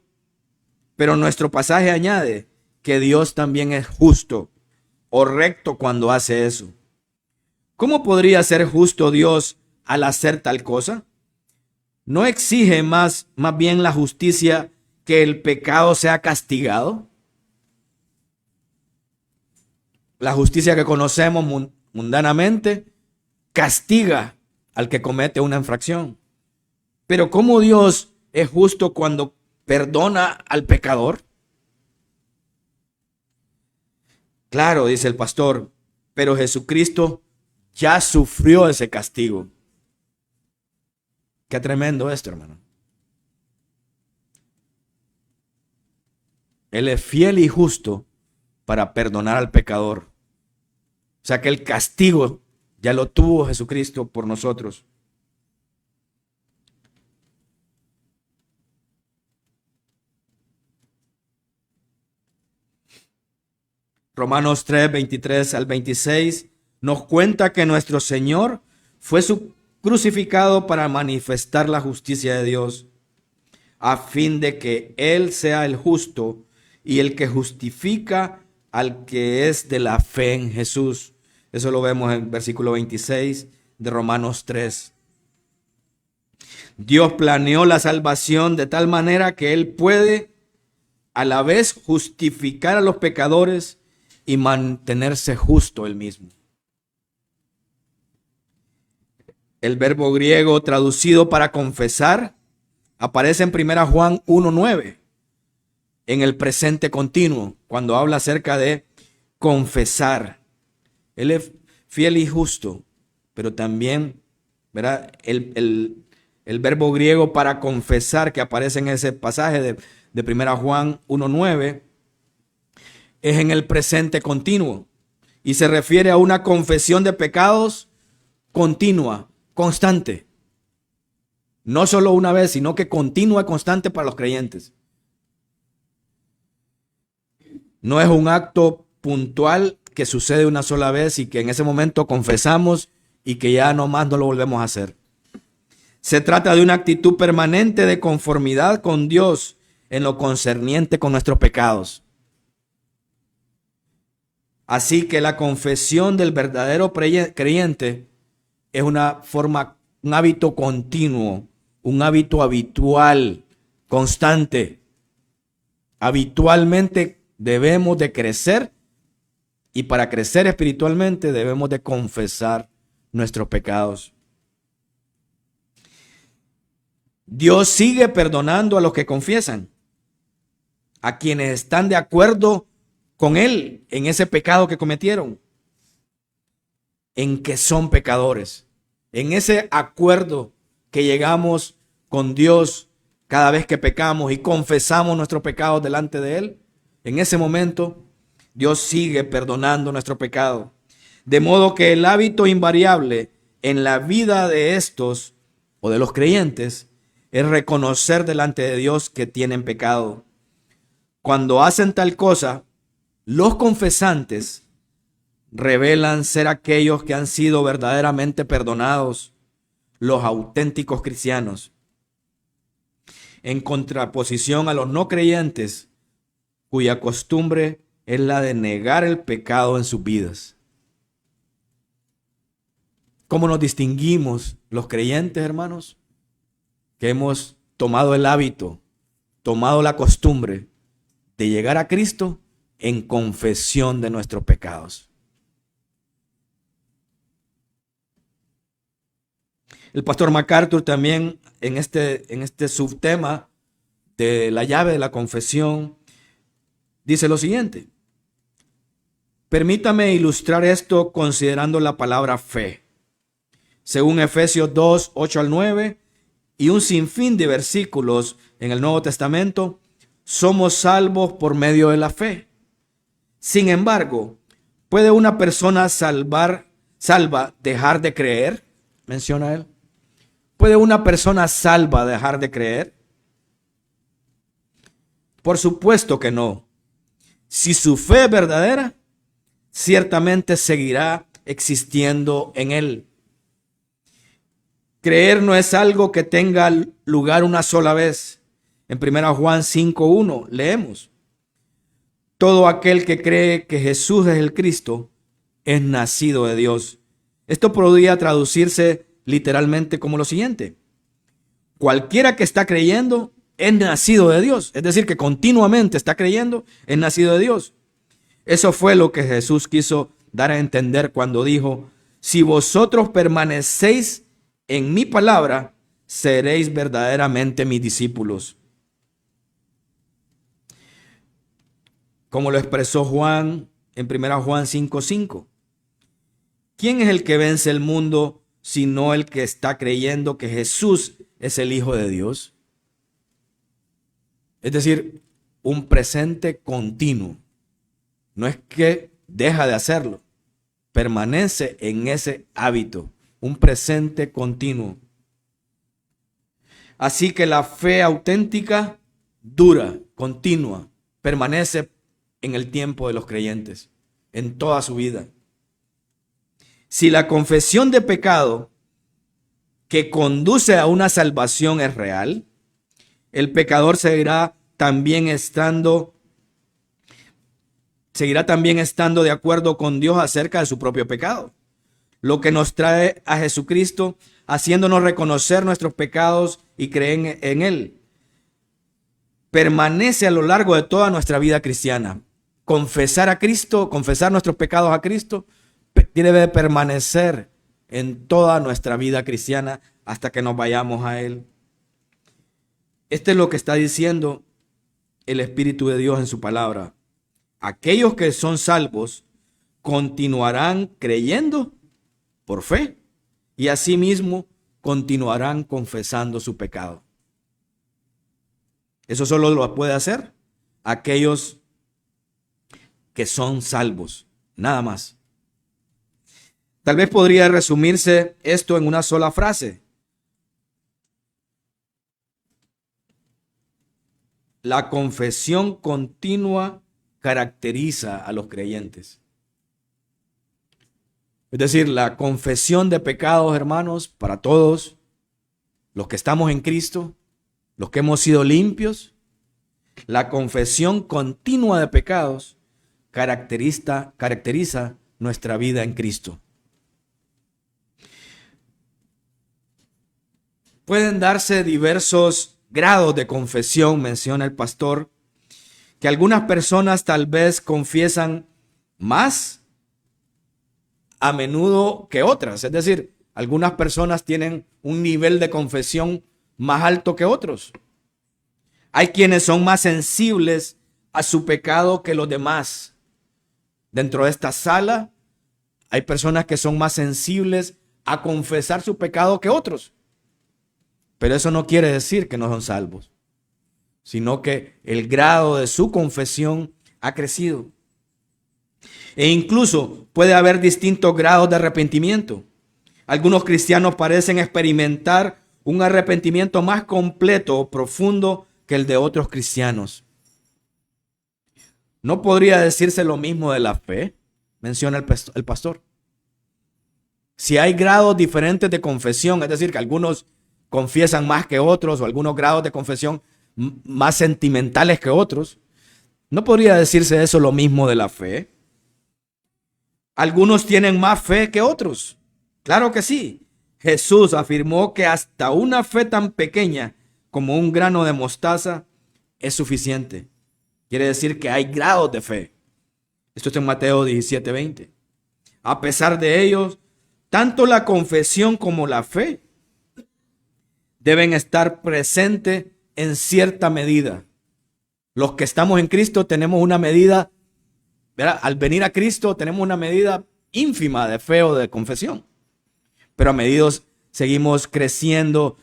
Pero nuestro pasaje añade que Dios también es justo o recto cuando hace eso. ¿Cómo podría ser justo Dios al hacer tal cosa? ¿No exige más bien la justicia que el pecado sea castigado? La justicia que conocemos mundanamente castiga al que comete una infracción. Pero ¿cómo Dios es justo cuando perdona al pecador? Claro, dice el pastor, pero Jesucristo ya sufrió ese castigo. Qué tremendo esto, hermano. Él es fiel y justo para perdonar al pecador. O sea que el castigo ya lo tuvo Jesucristo por nosotros. Romanos 3, 23 al 26 nos cuenta que nuestro Señor fue crucificado para manifestar la justicia de Dios, a fin de que Él sea el justo y el que justifica al que es de la fe en Jesús. Eso lo vemos en el versículo 26 de Romanos 3. Dios planeó la salvación de tal manera que Él puede a la vez justificar a los pecadores y mantenerse justo Él mismo. El verbo griego traducido para confesar aparece en 1 Juan 1:9, en el presente continuo, cuando habla acerca de confesar. Él es fiel y justo, pero también, ¿verdad? El verbo griego para confesar que aparece en ese pasaje de 1 Juan 1:9 es en el presente continuo y se refiere a una confesión de pecados continua, constante. No solo una vez, sino que continua, constante para los creyentes. No es un acto puntual que sucede una sola vez y que en ese momento confesamos y que ya nomás no lo volvemos a hacer. Se trata de una actitud permanente de conformidad con Dios en lo concerniente con nuestros pecados. Así que la confesión del verdadero creyente es una forma, un hábito continuo, un hábito habitual, constante. Habitualmente debemos de crecer Y para crecer espiritualmente debemos de confesar nuestros pecados. Dios sigue perdonando a los que confiesan, a quienes están de acuerdo con Él en ese pecado que cometieron, en que son pecadores, en ese acuerdo que llegamos con Dios cada vez que pecamos y confesamos nuestros pecados delante de Él. En ese momento, Dios sigue perdonando nuestro pecado. De modo que el hábito invariable en la vida de estos o de los creyentes es reconocer delante de Dios que tienen pecado. Cuando hacen tal cosa, los confesantes revelan ser aquellos que han sido verdaderamente perdonados, los auténticos cristianos, en contraposición a los no creyentes, cuya costumbre es la de negar el pecado en sus vidas. ¿Cómo nos distinguimos los creyentes, hermanos? Que hemos tomado el hábito, tomado la costumbre de llegar a Cristo en confesión de nuestros pecados. El pastor MacArthur también en este subtema de la llave de la confesión dice lo siguiente: permítame ilustrar esto considerando la palabra fe. Según Efesios 2, 8 al 9 y un sinfín de versículos en el Nuevo Testamento, somos salvos por medio de la fe. Sin embargo, ¿puede una persona salva dejar de creer? Menciona él. ¿Puede una persona salva dejar de creer? Por supuesto que no. Si su fe es verdadera, ciertamente seguirá existiendo en él. Creer no es algo que tenga lugar una sola vez. En 1 Juan 5:1 leemos: todo aquel que cree que Jesús es el Cristo es nacido de Dios. Esto podría traducirse literalmente como lo siguiente: cualquiera que está creyendo es nacido de Dios. Es decir, que continuamente está creyendo, es nacido de Dios. Eso fue lo que Jesús quiso dar a entender cuando dijo: si vosotros permanecéis en mi palabra, seréis verdaderamente mis discípulos. Como lo expresó Juan en 1 Juan 5:5. ¿Quién es el que vence el mundo sino el que está creyendo que Jesús es el Hijo de Dios? Es decir, un presente continuo. No es que deja de hacerlo, permanece en ese hábito, un presente continuo. Así que la fe auténtica dura, continua, permanece en el tiempo de los creyentes, en toda su vida. Si la confesión de pecado que conduce a una salvación es real, el pecador seguirá también estando de acuerdo con Dios acerca de su propio pecado, lo que nos trae a Jesucristo, haciéndonos reconocer nuestros pecados y creer en Él. Permanece a lo largo de toda nuestra vida cristiana. Confesar a Cristo, confesar nuestros pecados a Cristo, debe permanecer en toda nuestra vida cristiana hasta que nos vayamos a Él. Este es lo que está diciendo el Espíritu de Dios en su palabra. Aquellos que son salvos continuarán creyendo por fe y asimismo continuarán confesando su pecado. Eso solo lo puede hacer aquellos que son salvos, nada más. Tal vez podría resumirse esto en una sola frase: la confesión continua caracteriza a los creyentes. Es decir, la confesión de pecados, hermanos, para todos los que estamos en Cristo, los que hemos sido limpios, la confesión continua de pecados caracteriza nuestra vida en Cristo. Pueden darse diversos grados de confesión, menciona el pastor, que algunas personas tal vez confiesan más a menudo que otras. Es decir, algunas personas tienen un nivel de confesión más alto que otros. Hay quienes son más sensibles a su pecado que los demás. Dentro de esta sala hay personas que son más sensibles a confesar su pecado que otros. Pero eso no quiere decir que no son salvos, sino que el grado de su confesión ha crecido. E incluso puede haber distintos grados de arrepentimiento. Algunos cristianos parecen experimentar un arrepentimiento más completo o profundo que el de otros cristianos. ¿No podría decirse lo mismo de la fe?, menciona el pastor. Si hay grados diferentes de confesión, es decir, que algunos confiesan más que otros, o algunos grados de confesión más sentimentales que otros, ¿no podría decirse eso lo mismo de la fe? Algunos tienen más fe que otros. Claro que sí. Jesús afirmó que hasta una fe tan pequeña como un grano de mostaza es suficiente. Quiere decir que hay grados de fe. Esto está en Mateo 17:20. A pesar de ellos, tanto la confesión como la fe deben estar presentes en cierta medida. Los que estamos en Cristo tenemos una medida, ¿verdad? Al venir a Cristo tenemos una medida ínfima de fe o de confesión. Pero a medida seguimos creciendo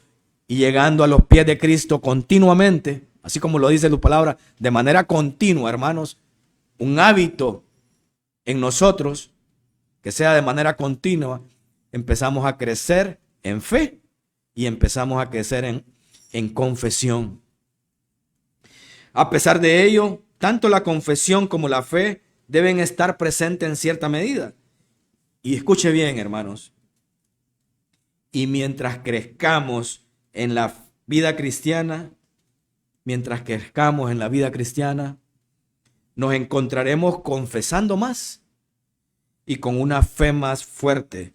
y llegando a los pies de Cristo continuamente, así como lo dice su palabra, de manera continua, hermanos, un hábito en nosotros que sea de manera continua, empezamos a crecer en fe y empezamos a crecer en confesión. A pesar de ello, tanto la confesión como la fe deben estar presentes en cierta medida. Y escuche bien, hermanos, y mientras crezcamos en la vida cristiana, nos encontraremos confesando más y con una fe más fuerte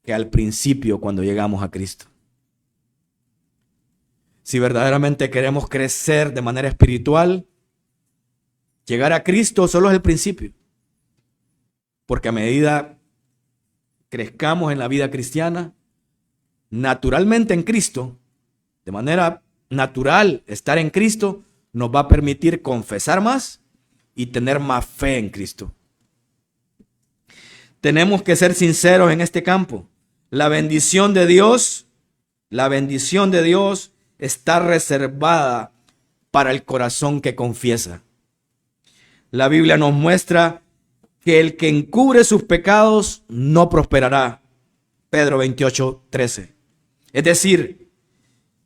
que al principio cuando llegamos a Cristo. Si verdaderamente queremos crecer de manera espiritual, llegar a Cristo solo es el principio. Porque a medida crezcamos en la vida cristiana, naturalmente en Cristo, de manera natural, estar en Cristo nos va a permitir confesar más y tener más fe en Cristo. Tenemos que ser sinceros en este campo. La bendición de Dios está reservada para el corazón que confiesa. La Biblia nos muestra que el que encubre sus pecados no prosperará. Pedro 28:13. Es decir,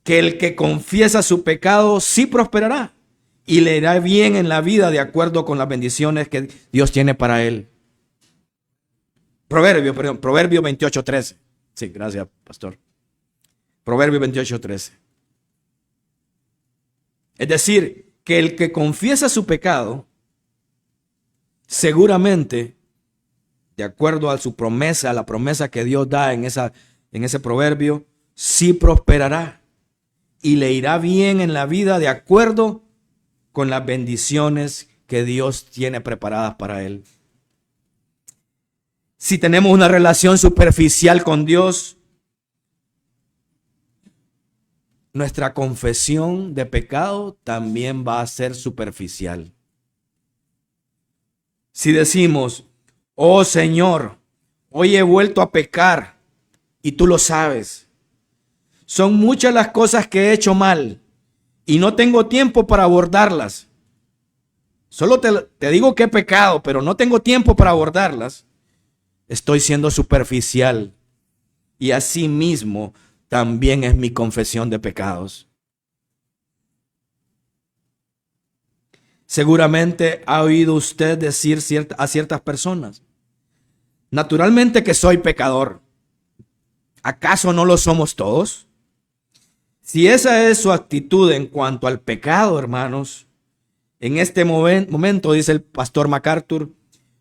que el que confiesa su pecado sí prosperará y le irá bien en la vida de acuerdo con las bendiciones que Dios tiene para él. Proverbio 28:13. Sí, gracias, pastor. Proverbio 28:13. Es decir, que el que confiesa su pecado, seguramente, de acuerdo a su promesa, a la promesa que Dios da en ese proverbio, sí prosperará y le irá bien en la vida de acuerdo con las bendiciones que Dios tiene preparadas para él. Si tenemos una relación superficial con Dios, nuestra confesión de pecado también va a ser superficial. Si decimos, oh Señor, hoy he vuelto a pecar y tú lo sabes. Son muchas las cosas que he hecho mal y no tengo tiempo para abordarlas. Solo te digo que he pecado, pero no tengo tiempo para abordarlas. Estoy siendo superficial y así mismo también es mi confesión de pecados. Seguramente ha oído usted decir a ciertas personas, naturalmente que soy pecador. ¿Acaso no lo somos todos? Si esa es su actitud en cuanto al pecado, hermanos, en este momento, dice el pastor MacArthur,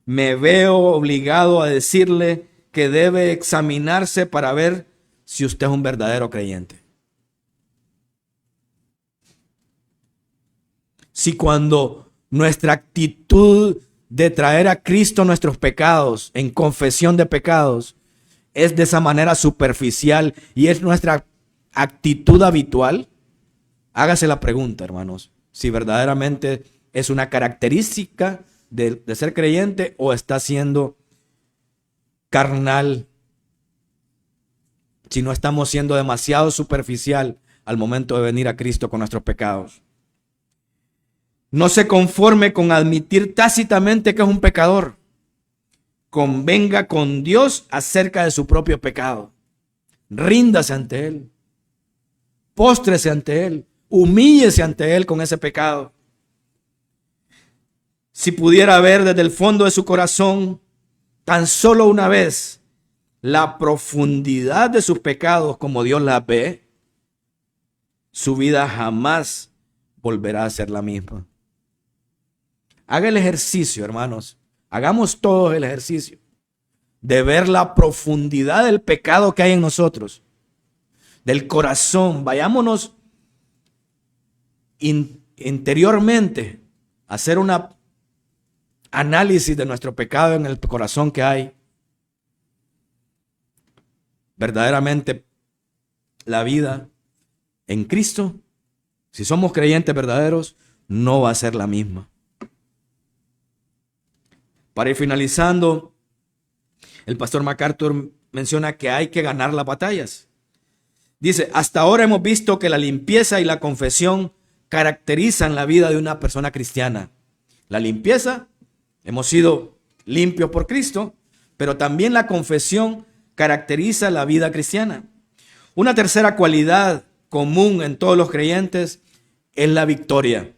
me veo obligado a decirle que debe examinarse para ver si usted es un verdadero creyente. Si cuando nuestra actitud de traer a Cristo nuestros pecados en confesión de pecados es de esa manera superficial y es nuestra actitud habitual, hágase la pregunta, hermanos, si verdaderamente es una característica de ser creyente o está siendo carnal, si no estamos siendo demasiado superficial al momento de venir a Cristo con nuestros pecados. No se conforme con admitir tácitamente que es un pecador. Convenga con Dios acerca de su propio pecado. Ríndase ante Él. Póstrese ante Él. Humíllese ante Él con ese pecado. Si pudiera ver desde el fondo de su corazón, tan solo una vez, la profundidad de sus pecados como Dios las ve, su vida jamás volverá a ser la misma. Haga el ejercicio, hermanos. Hagamos todos el ejercicio de ver la profundidad del pecado que hay en nosotros, del corazón. Vayámonos interiormente a hacer un análisis de nuestro pecado en el corazón que hay. Verdaderamente la vida en Cristo, si somos creyentes verdaderos, no va a ser la misma. Para ir finalizando, el pastor MacArthur menciona que hay que ganar las batallas. Dice, hasta ahora hemos visto que la limpieza y la confesión caracterizan la vida de una persona cristiana. La limpieza, hemos sido limpios por Cristo, pero también la confesión caracteriza la vida cristiana. Una tercera cualidad común en todos los creyentes es la victoria.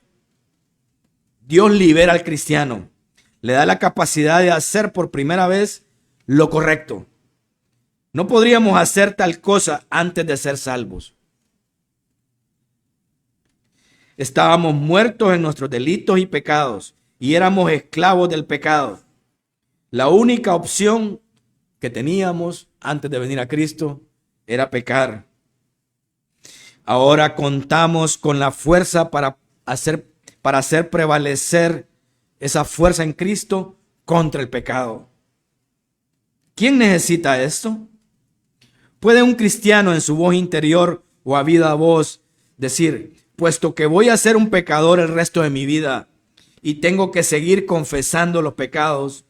Dios libera al cristiano, le da la capacidad de hacer por primera vez lo correcto. No podríamos hacer tal cosa antes de ser salvos. Estábamos muertos en nuestros delitos y pecados y éramos esclavos del pecado. La única opción que teníamos antes de venir a Cristo era pecar. Ahora contamos con la fuerza para hacer prevalecer esa fuerza en Cristo contra el pecado. ¿Quién necesita esto? ¿Puede un cristiano en su voz interior o a viva voz decir, puesto que voy a ser un pecador el resto de mi vida y tengo que seguir confesando los pecados,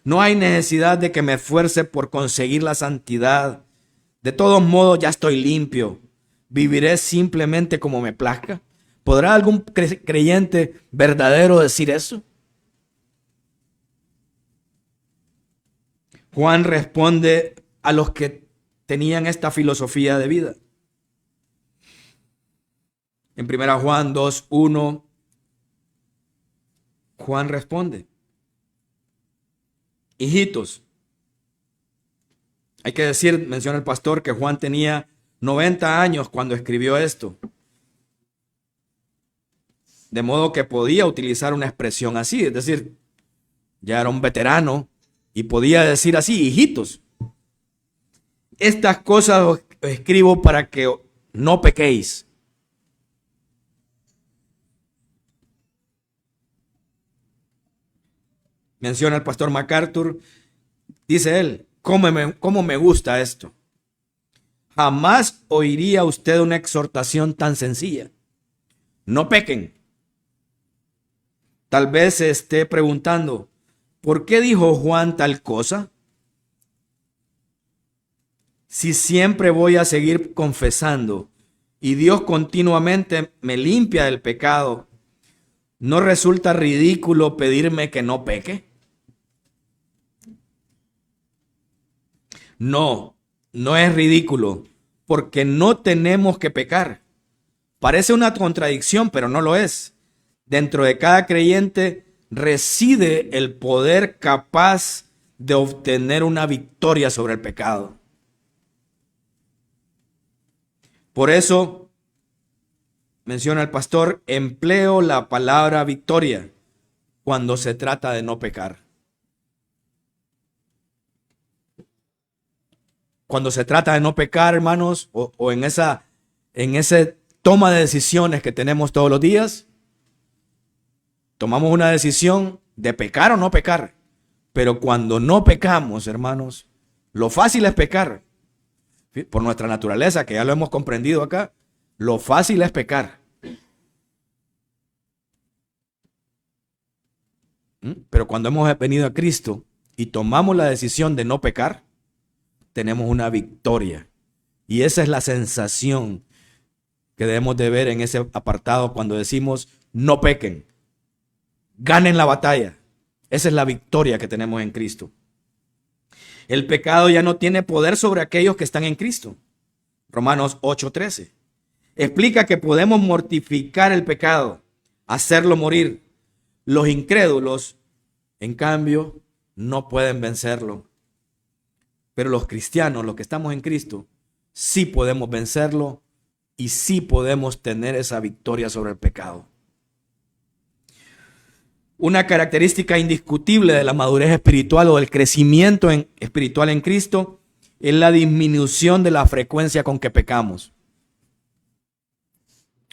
no hay necesidad de que me esfuerce por conseguir la santidad? De todos modos ya estoy limpio. ¿Viviré simplemente como me plazca? ¿Podrá algún creyente verdadero decir eso? Juan responde a los que tenían esta filosofía de vida. En 1 Juan 2:1, Juan responde, hijitos, hay que decir, menciona el pastor, que Juan tenía 90 años cuando escribió esto. De modo que podía utilizar una expresión así, es decir, ya era un veterano y podía decir así, hijitos, estas cosas os escribo para que no pequéis. Menciona el pastor MacArthur, dice él, ¿cómo me gusta esto? Jamás oiría usted una exhortación tan sencilla. No pequen. Tal vez se esté preguntando, ¿por qué dijo Juan tal cosa? Si siempre voy a seguir confesando y Dios continuamente me limpia del pecado, ¿no resulta ridículo pedirme que no peque? No, no es ridículo, porque no tenemos que pecar. Parece una contradicción, pero no lo es. Dentro de cada creyente reside el poder capaz de obtener una victoria sobre el pecado. Por eso, menciona el pastor, empleo la palabra victoria cuando se trata de no pecar. Cuando se trata de no pecar, hermanos, o en esa toma de decisiones que tenemos todos los días, tomamos una decisión de pecar o no pecar. Pero cuando no pecamos, hermanos, lo fácil es pecar. Por nuestra naturaleza, que ya lo hemos comprendido acá, lo fácil es pecar. Pero cuando hemos venido a Cristo y tomamos la decisión de no pecar, tenemos una victoria. Y esa es la sensación que debemos de ver en ese apartado cuando decimos no pequen, ganen la batalla. Esa es la victoria que tenemos en Cristo. El pecado ya no tiene poder sobre aquellos que están en Cristo. Romanos 8:13. Explica que podemos mortificar el pecado, hacerlo morir. Los incrédulos, en cambio, no pueden vencerlo. Pero los cristianos, los que estamos en Cristo, sí podemos vencerlo y sí podemos tener esa victoria sobre el pecado. Una característica indiscutible de la madurez espiritual o del crecimiento espiritual en Cristo es la disminución de la frecuencia con que pecamos.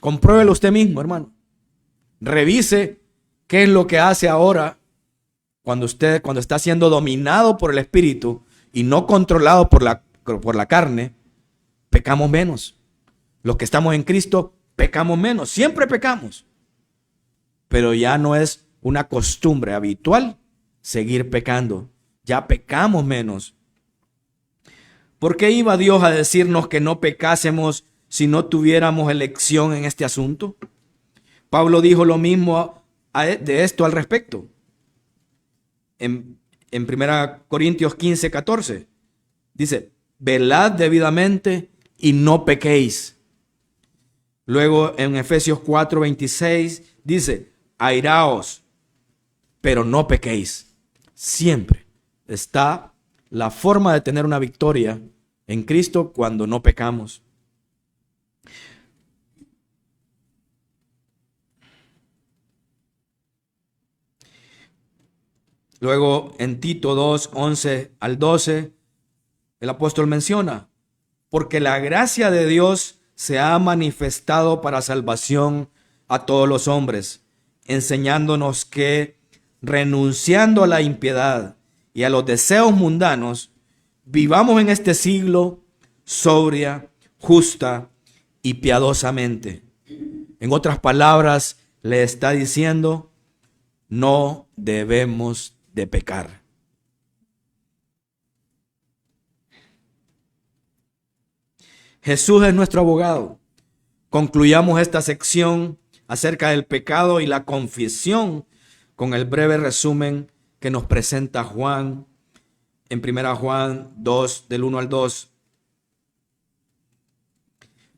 Compruébelo usted mismo, hermano. Revise qué es lo que hace ahora cuando está siendo dominado por el Espíritu y no controlado por la carne. Pecamos menos. Los que estamos en Cristo pecamos menos. Siempre pecamos. Pero ya no es una costumbre habitual seguir pecando. Ya pecamos menos. ¿Por qué iba Dios a decirnos que no pecásemos si no tuviéramos elección en este asunto? Pablo dijo lo mismo de esto al respecto. En 1 Corintios 15:14 dice, velad debidamente y no pequéis. Luego en Efesios 4:26 dice, airaos, pero no pequéis. Siempre está la forma de tener una victoria en Cristo cuando no pecamos. Luego en Tito 2:11-12, el apóstol menciona, porque la gracia de Dios se ha manifestado para salvación a todos los hombres, enseñándonos que, renunciando a la impiedad y a los deseos mundanos, vivamos en este siglo sobria, justa y piadosamente. En otras palabras, le está diciendo, no debemos de pecar. Jesús es nuestro abogado. Concluyamos esta sección acerca del pecado y la confesión con el breve resumen que nos presenta Juan en 1 Juan 2, del 1 al 2.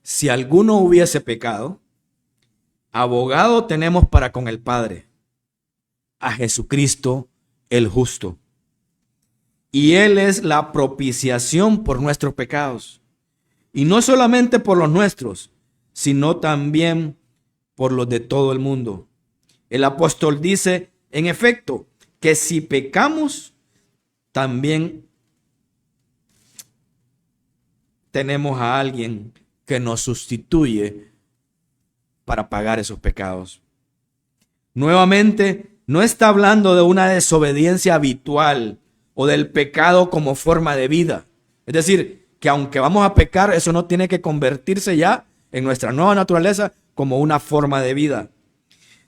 Si alguno hubiese pecado, abogado tenemos para con el Padre, a Jesucristo el justo. Y Él es la propiciación por nuestros pecados. Y no solamente por los nuestros, sino también por los de todo el mundo. El apóstol dice, en efecto, que si pecamos, también tenemos a alguien que nos sustituye para pagar esos pecados. Nuevamente, no está hablando de una desobediencia habitual o del pecado como forma de vida. Es decir, que aunque vamos a pecar, eso no tiene que convertirse ya en nuestra nueva naturaleza como una forma de vida,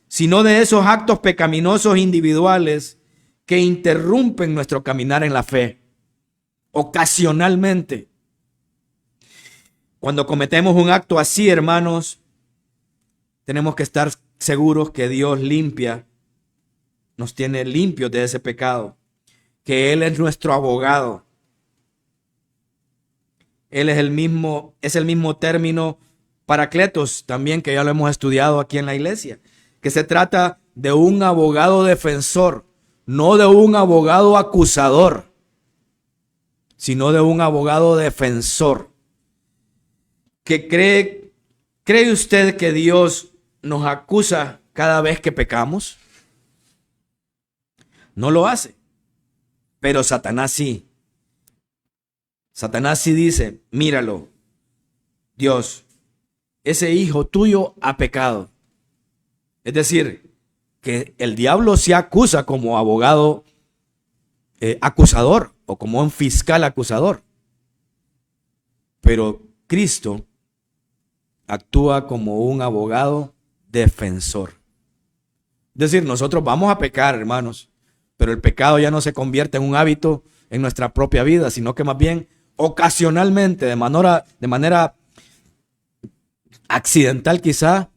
sino de esos actos pecaminosos individuales que interrumpen nuestro caminar en la fe, ocasionalmente. Cuando cometemos un acto así, hermanos, tenemos que estar seguros que Dios nos tiene limpios de ese pecado, que Él es nuestro abogado. Él es el mismo término paracletos también, que ya lo hemos estudiado aquí en la iglesia, que se trata de un abogado defensor, no de un abogado acusador, sino de un abogado defensor. ¿Cree usted que Dios nos acusa cada vez que pecamos? No lo hace, pero Satanás sí. Satanás sí dice, míralo, Dios, ese hijo tuyo ha pecado. Es decir, que el diablo se acusa como abogado acusador o como un fiscal acusador. Pero Cristo actúa como un abogado defensor. Es decir, nosotros vamos a pecar, hermanos, pero el pecado ya no se convierte en un hábito en nuestra propia vida, sino que más bien ocasionalmente, de manera accidental quizá,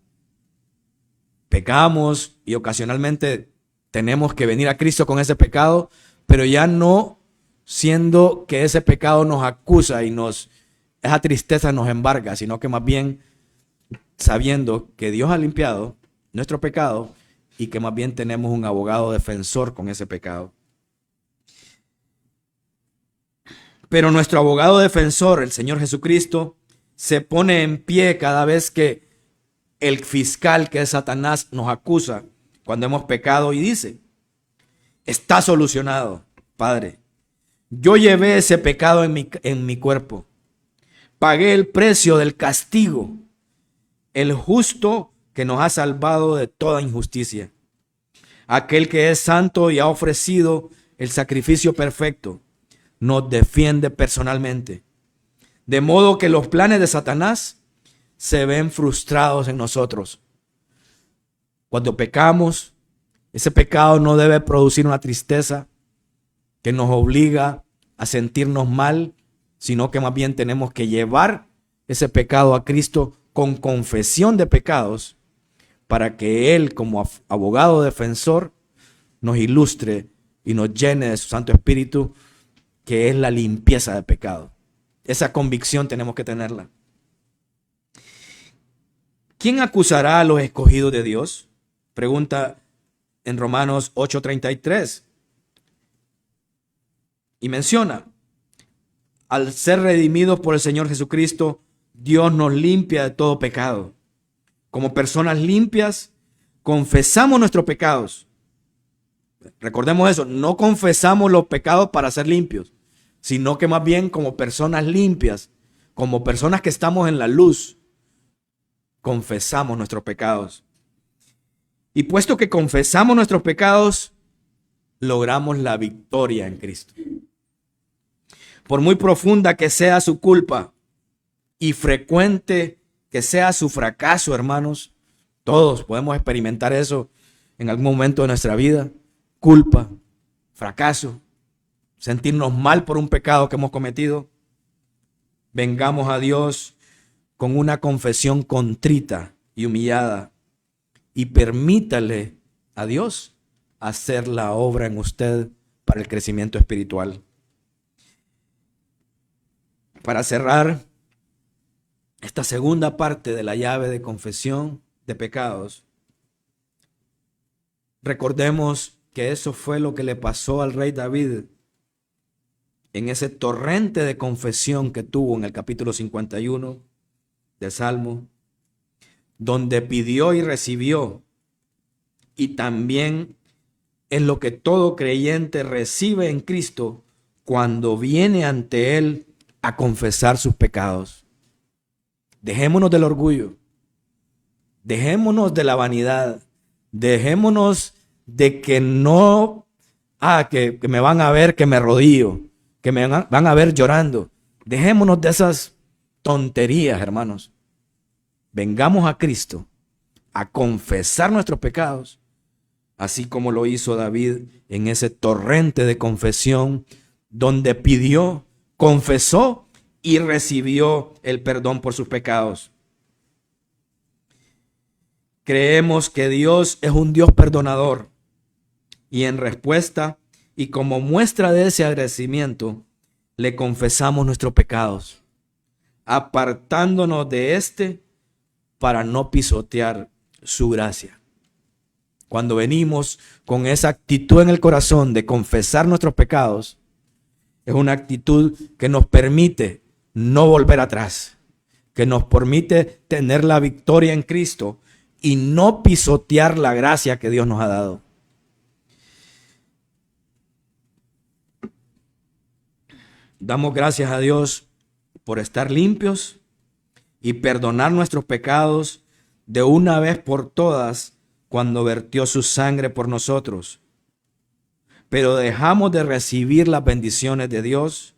pecamos y ocasionalmente tenemos que venir a Cristo con ese pecado, pero ya no siendo que ese pecado nos acusa y esa tristeza nos embarga, sino que más bien sabiendo que Dios ha limpiado nuestro pecado y que más bien tenemos un abogado defensor con ese pecado. Pero nuestro abogado defensor, el Señor Jesucristo, se pone en pie cada vez que el fiscal, que es Satanás, nos acusa cuando hemos pecado y dice: está solucionado, Padre. Yo llevé ese pecado en mi cuerpo. Pagué el precio del castigo, el justo que nos ha salvado de toda injusticia. Aquel que es santo y ha ofrecido el sacrificio perfecto, nos defiende personalmente. De modo que los planes de Satanás se ven frustrados en nosotros. Cuando pecamos, ese pecado no debe producir una tristeza que nos obliga a sentirnos mal, sino que más bien tenemos que llevar ese pecado a Cristo con confesión de pecados para que Él, como abogado defensor, nos ilustre y nos llene de su Santo Espíritu, que es la limpieza de pecado. Esa convicción tenemos que tenerla. ¿Quién acusará a los escogidos de Dios? Pregunta en Romanos 8:33. Y menciona: al ser redimidos por el Señor Jesucristo, Dios nos limpia de todo pecado. Como personas limpias, confesamos nuestros pecados. Recordemos eso, no confesamos los pecados para ser limpios, sino que más bien como personas limpias, como personas que estamos en la luz, confesamos nuestros pecados. Y puesto que confesamos nuestros pecados, logramos la victoria en Cristo. Por muy profunda que sea su culpa y frecuente que sea su fracaso, hermanos, todos podemos experimentar eso en algún momento de nuestra vida. Culpa, fracaso, sentirnos mal por un pecado que hemos cometido. Vengamos a Dios con una confesión contrita y humillada y permítale a Dios hacer la obra en usted para el crecimiento espiritual. Para cerrar esta segunda parte de la llave de confesión de pecados, recordemos que eso fue lo que le pasó al rey David en ese torrente de confesión que tuvo en el capítulo 51 del Salmo, donde pidió y recibió, y también es lo que todo creyente recibe en Cristo cuando viene ante Él a confesar sus pecados. Dejémonos del orgullo, dejémonos de la vanidad, dejémonos de que no, que me van a ver que me rodillo, que me van a ver llorando. Dejémonos de esas tonterías, hermanos. Vengamos a Cristo a confesar nuestros pecados, así como lo hizo David en ese torrente de confesión donde pidió, confesó y recibió el perdón por sus pecados. Creemos que Dios es un Dios perdonador y en respuesta y como muestra de ese agradecimiento le confesamos nuestros pecados, apartándonos de para no pisotear su gracia. Cuando venimos con esa actitud en el corazón de confesar nuestros pecados, es una actitud que nos permite no volver atrás, que nos permite tener la victoria en Cristo y no pisotear la gracia que Dios nos ha dado. Damos gracias a Dios por estar limpios y perdonar nuestros pecados de una vez por todas cuando vertió su sangre por nosotros, pero dejamos de recibir las bendiciones de Dios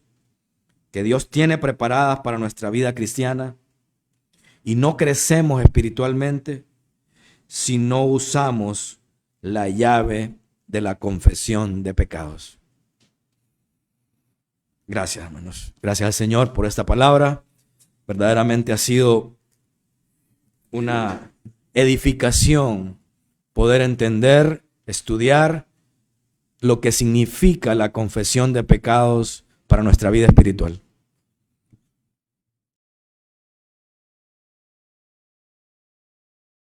que Dios tiene preparadas para nuestra vida cristiana y no crecemos espiritualmente si no usamos la llave de la confesión de pecados. Gracias, hermanos. Gracias al Señor por esta palabra. Verdaderamente ha sido una edificación poder entender, estudiar lo que significa la confesión de pecados para nuestra vida espiritual.